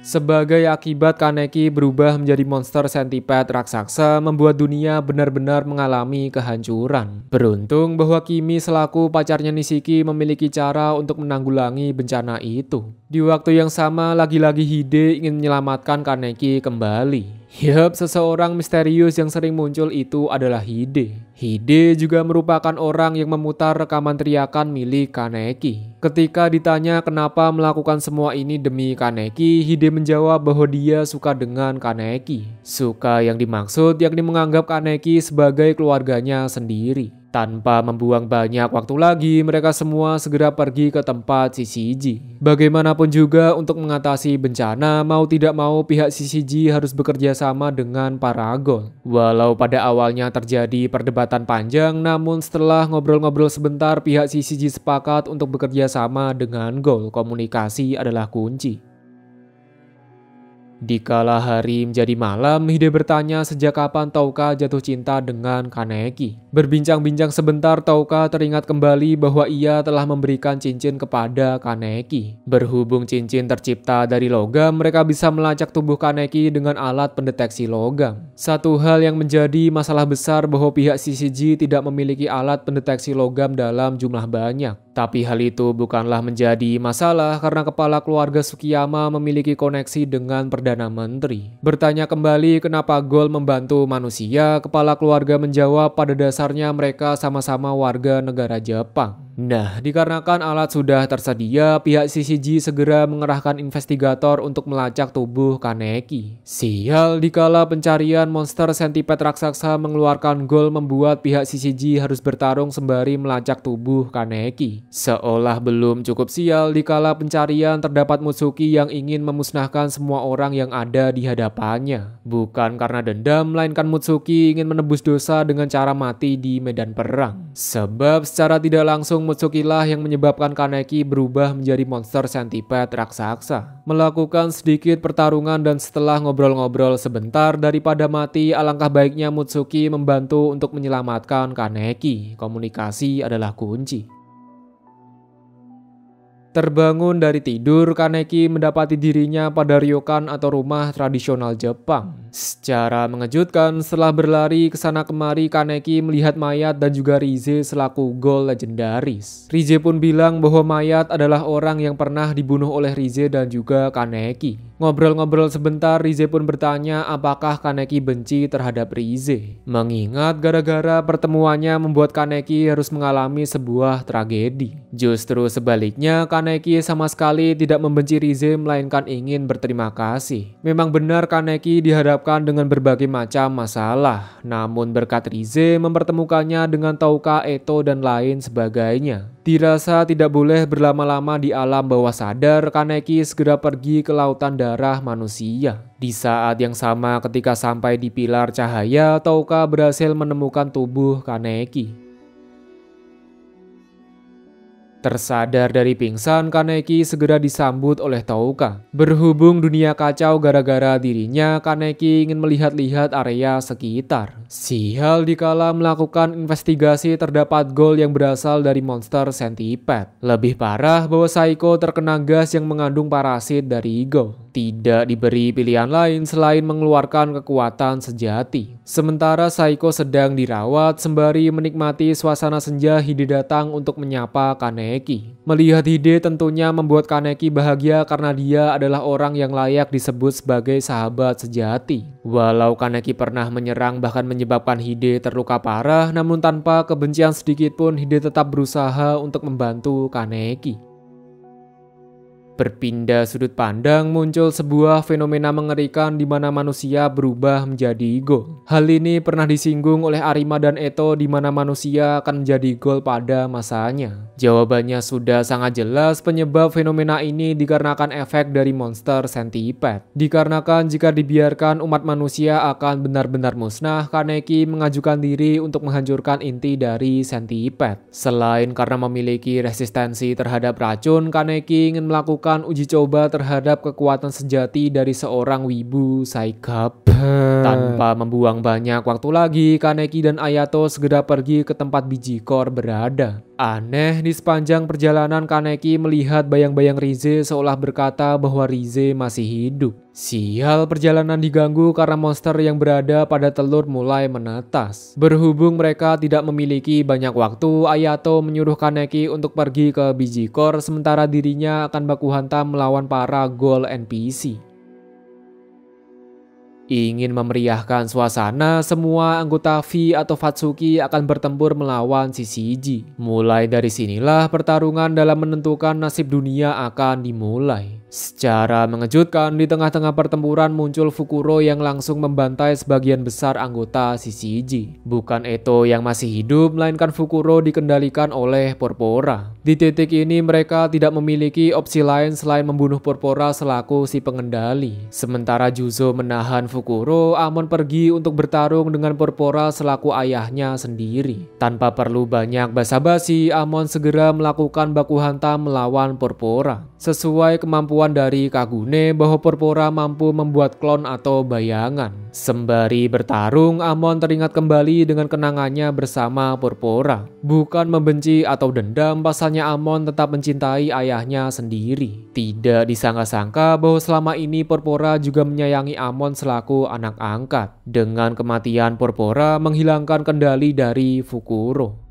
Sebagai akibat, Kaneki berubah menjadi monster Centipede raksasa, membuat dunia benar-benar mengalami kehancuran. Beruntung bahwa Kimi selaku pacarnya Nishiki memiliki cara untuk menanggulangi bencana itu. Di waktu yang sama, lagi-lagi Hide ingin menyelamatkan Kaneki kembali. Yup, seseorang misterius yang sering muncul itu adalah Hide. Hide juga merupakan orang yang memutar rekaman teriakan milik Kaneki. Ketika ditanya kenapa melakukan semua ini demi Kaneki, Hide menjawab bahwa dia suka dengan Kaneki. Suka yang dimaksud yakni menganggap Kaneki sebagai keluarganya sendiri. Tanpa membuang banyak waktu lagi, mereka semua segera pergi ke tempat Shishiji. Bagaimanapun juga untuk mengatasi bencana, mau tidak mau pihak Shishiji harus bekerja sama dengan para gol. Walau pada awalnya terjadi perdebatan panjang, namun setelah ngobrol-ngobrol sebentar, pihak Shishiji sepakat untuk bekerja sama dengan gol. Komunikasi adalah kunci. Dikala hari menjadi malam, Hide bertanya sejak kapan Touka jatuh cinta dengan Kaneki. Berbincang-bincang sebentar, Touka teringat kembali bahwa ia telah memberikan cincin kepada Kaneki. Berhubung cincin tercipta dari logam, mereka bisa melacak tubuh Kaneki dengan alat pendeteksi logam. Satu hal yang menjadi masalah besar bahwa pihak Shishiji tidak memiliki alat pendeteksi logam dalam jumlah banyak. Tapi hal itu bukanlah menjadi masalah karena kepala keluarga Tsukiyama memiliki koneksi dengan Perdana Menteri. Bertanya kembali kenapa Gold membantu manusia, kepala keluarga menjawab pada dasarnya mereka sama-sama warga negara Jepang. Nah, dikarenakan alat sudah tersedia, pihak Shishiji segera mengerahkan investigator untuk melacak tubuh Kaneki. Sial, dikala pencarian monster sentipede raksasa mengeluarkan Gold membuat pihak Shishiji harus bertarung sembari melacak tubuh Kaneki. Seolah belum cukup sial, dikala pencarian terdapat Mutsuki yang ingin memusnahkan semua orang yang ada di hadapannya. Bukan karena dendam, melainkan Mutsuki ingin menebus dosa dengan cara mati di medan perang. Sebab secara tidak langsung Mutsuki lah yang menyebabkan Kaneki berubah menjadi monster sentipede raksasa. Melakukan sedikit pertarungan dan setelah ngobrol-ngobrol sebentar, daripada mati alangkah baiknya Mutsuki membantu untuk menyelamatkan Kaneki. Komunikasi adalah kunci. Terbangun dari tidur, Kaneki mendapati dirinya pada ryokan atau rumah tradisional Jepang. Secara mengejutkan, setelah berlari ke sana kemari, Kaneki melihat mayat dan juga Rize selaku Gold legendaris. Rize pun bilang bahwa mayat adalah orang yang pernah dibunuh oleh Rize dan juga Kaneki. Ngobrol-ngobrol sebentar, Rize pun bertanya apakah Kaneki benci terhadap Rize. Mengingat gara-gara pertemuannya membuat Kaneki harus mengalami sebuah tragedi. Justru sebaliknya, Kaneki sama sekali tidak membenci Rize melainkan ingin berterima kasih. Memang benar Kaneki dihadapkan dengan berbagai macam masalah, namun berkat Rize mempertemukannya dengan Touka, Eto, dan lain sebagainya. Dirasa tidak boleh berlama-lama di alam bawah sadar, Kaneki segera pergi ke lautan darah manusia. Di saat yang sama ketika sampai di pilar cahaya, Touka berhasil menemukan tubuh Kaneki. Tersadar dari pingsan, Kaneki segera disambut oleh Touka. Berhubung dunia kacau gara-gara dirinya, Kaneki ingin melihat-lihat area sekitar. Sial, dikala melakukan investigasi terdapat Gold yang berasal dari monster sentipede. Lebih parah bahwa Saiko terkena gas yang mengandung parasit dari Gold. Tidak diberi pilihan lain selain mengeluarkan kekuatan sejati. Sementara Saiko sedang dirawat, sembari menikmati suasana senja, Hide datang untuk menyapa Kaneki. Melihat Hide tentunya membuat Kaneki bahagia karena dia adalah orang yang layak disebut sebagai sahabat sejati. Walau Kaneki pernah menyerang bahkan menyebabkan Hide terluka parah, namun tanpa kebencian sedikit pun Hide tetap berusaha untuk membantu Kaneki. Berpindah sudut pandang, muncul sebuah fenomena mengerikan di mana manusia berubah menjadi Gold. Hal ini pernah disinggung oleh Arima dan Eto di mana manusia akan menjadi Gold pada masanya. Jawabannya sudah sangat jelas, penyebab fenomena ini dikarenakan efek dari monster sentipede. Dikarenakan jika dibiarkan umat manusia akan benar-benar musnah, Kaneki mengajukan diri untuk menghancurkan inti dari sentipede. Selain karena memiliki resistensi terhadap racun, Kaneki ingin melakukan uji coba terhadap kekuatan sejati dari seorang wibu Saikap. Tanpa membuang banyak waktu lagi, Kaneki dan Ayato segera pergi ke tempat Bijikor berada. Aneh, di sepanjang perjalanan Kaneki melihat bayang-bayang Rize seolah berkata bahwa Rize masih hidup. Sial, perjalanan diganggu karena monster yang berada pada telur mulai menetas. Berhubung mereka tidak memiliki banyak waktu, Ayato menyuruh Kaneki untuk pergi ke Bijikor sementara dirinya akan baku hantam melawan para Gold NPC. Ingin memeriahkan suasana, semua anggota V atau Fatsuki akan bertempur melawan Shishiji. Mulai dari sinilah pertarungan dalam menentukan nasib dunia akan dimulai. Secara mengejutkan, di tengah-tengah pertempuran muncul Fukuro yang langsung membantai sebagian besar anggota Shishiji. Bukan Eto yang masih hidup, melainkan Fukuro dikendalikan oleh Porpora. Di titik ini mereka tidak memiliki opsi lain selain membunuh Porpora selaku si pengendali. Sementara Juzo menahan Fukuro, Amon pergi untuk bertarung dengan Porpora selaku ayahnya sendiri. Tanpa perlu banyak basa-basi, Amon segera melakukan baku hantam melawan Porpora. Sesuai kemampuan pengetahuan dari Kagune bahwa Purpura mampu membuat klon atau bayangan. Sembari bertarung, Amon teringat kembali dengan kenangannya bersama Purpura. Bukan membenci atau dendam, pasalnya Amon tetap mencintai ayahnya sendiri. Tidak disangka-sangka bahwa selama ini Purpura juga menyayangi Amon selaku anak angkat. Dengan kematian Purpura menghilangkan kendali dari Fukuro.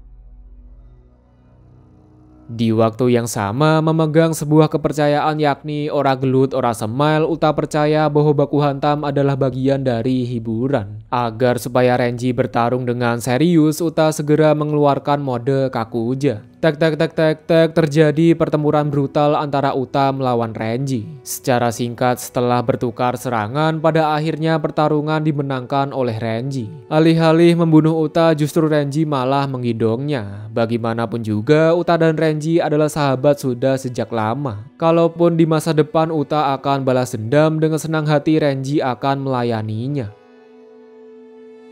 Di waktu yang sama, memegang sebuah kepercayaan yakni ora gelut ora semel, Uta percaya bahwa baku hantam adalah bagian dari hiburan. Agar supaya Renji bertarung dengan serius, Uta segera mengeluarkan mode Kakuja. Tek tek tek tek tek, terjadi pertempuran brutal antara Uta melawan Renji. Secara singkat setelah bertukar serangan, pada akhirnya pertarungan dimenangkan oleh Renji. Alih-alih membunuh Uta, justru Renji malah menggendongnya. Bagaimanapun juga, Uta dan Renji adalah sahabat sudah sejak lama. Kalaupun di masa depan Uta akan balas dendam, dengan senang hati Renji akan melayaninya.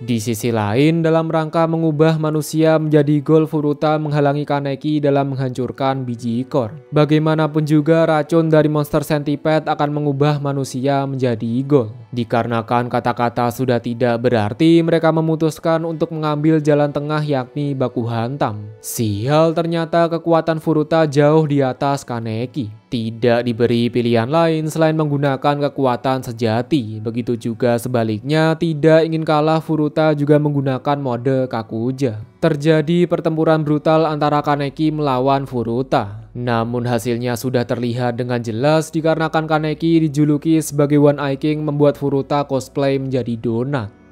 Di sisi lain, dalam rangka mengubah manusia menjadi Ghoul, Furuta menghalangi Kaneki dalam menghancurkan biji ikor. Bagaimanapun juga racun dari monster centipede akan mengubah manusia menjadi Ghoul. Dikarenakan kata-kata sudah tidak berarti, mereka memutuskan untuk mengambil jalan tengah yakni baku hantam. Sial, ternyata kekuatan Furuta jauh di atas Kaneki. Tidak diberi pilihan lain selain menggunakan kekuatan sejati. Begitu juga sebaliknya, tidak ingin kalah Furuta juga menggunakan mode Kakuja. Terjadi pertempuran brutal antara Kaneki melawan Furuta. Namun hasilnya sudah terlihat dengan jelas dikarenakan Kaneki dijuluki sebagai One Eye King membuat Furuta cosplay menjadi donat.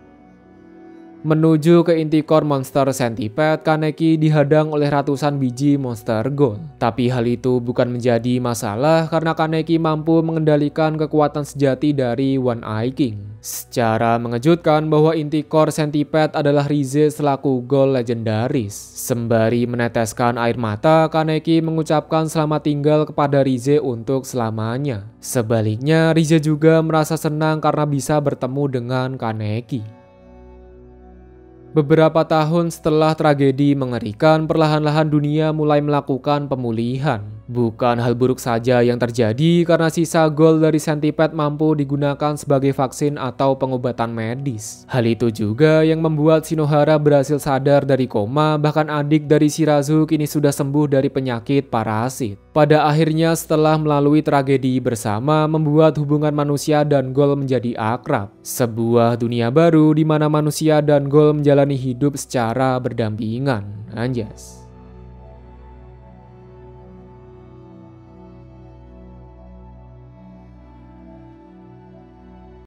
Menuju ke inti core monster centipede, Kaneki dihadang oleh ratusan biji monster Ghoul. Tapi hal itu bukan menjadi masalah karena Kaneki mampu mengendalikan kekuatan sejati dari One Eye King. Secara mengejutkan bahwa inti core centipede adalah Rize selaku Ghoul legendaris. Sembari meneteskan air mata, Kaneki mengucapkan selamat tinggal kepada Rize untuk selamanya. Sebaliknya, Rize juga merasa senang karena bisa bertemu dengan Kaneki. Beberapa tahun setelah tragedi mengerikan, perlahan-lahan dunia mulai melakukan pemulihan. Bukan hal buruk saja yang terjadi karena sisa Ghoul dari centipede mampu digunakan sebagai vaksin atau pengobatan medis. Hal itu juga yang membuat Shinohara berhasil sadar dari koma, bahkan adik dari Shirazu kini sudah sembuh dari penyakit parasit. Pada akhirnya setelah melalui tragedi bersama, membuat hubungan manusia dan Ghoul menjadi akrab. Sebuah dunia baru di mana manusia dan Ghoul menjalani hidup secara berdampingan. Anjas.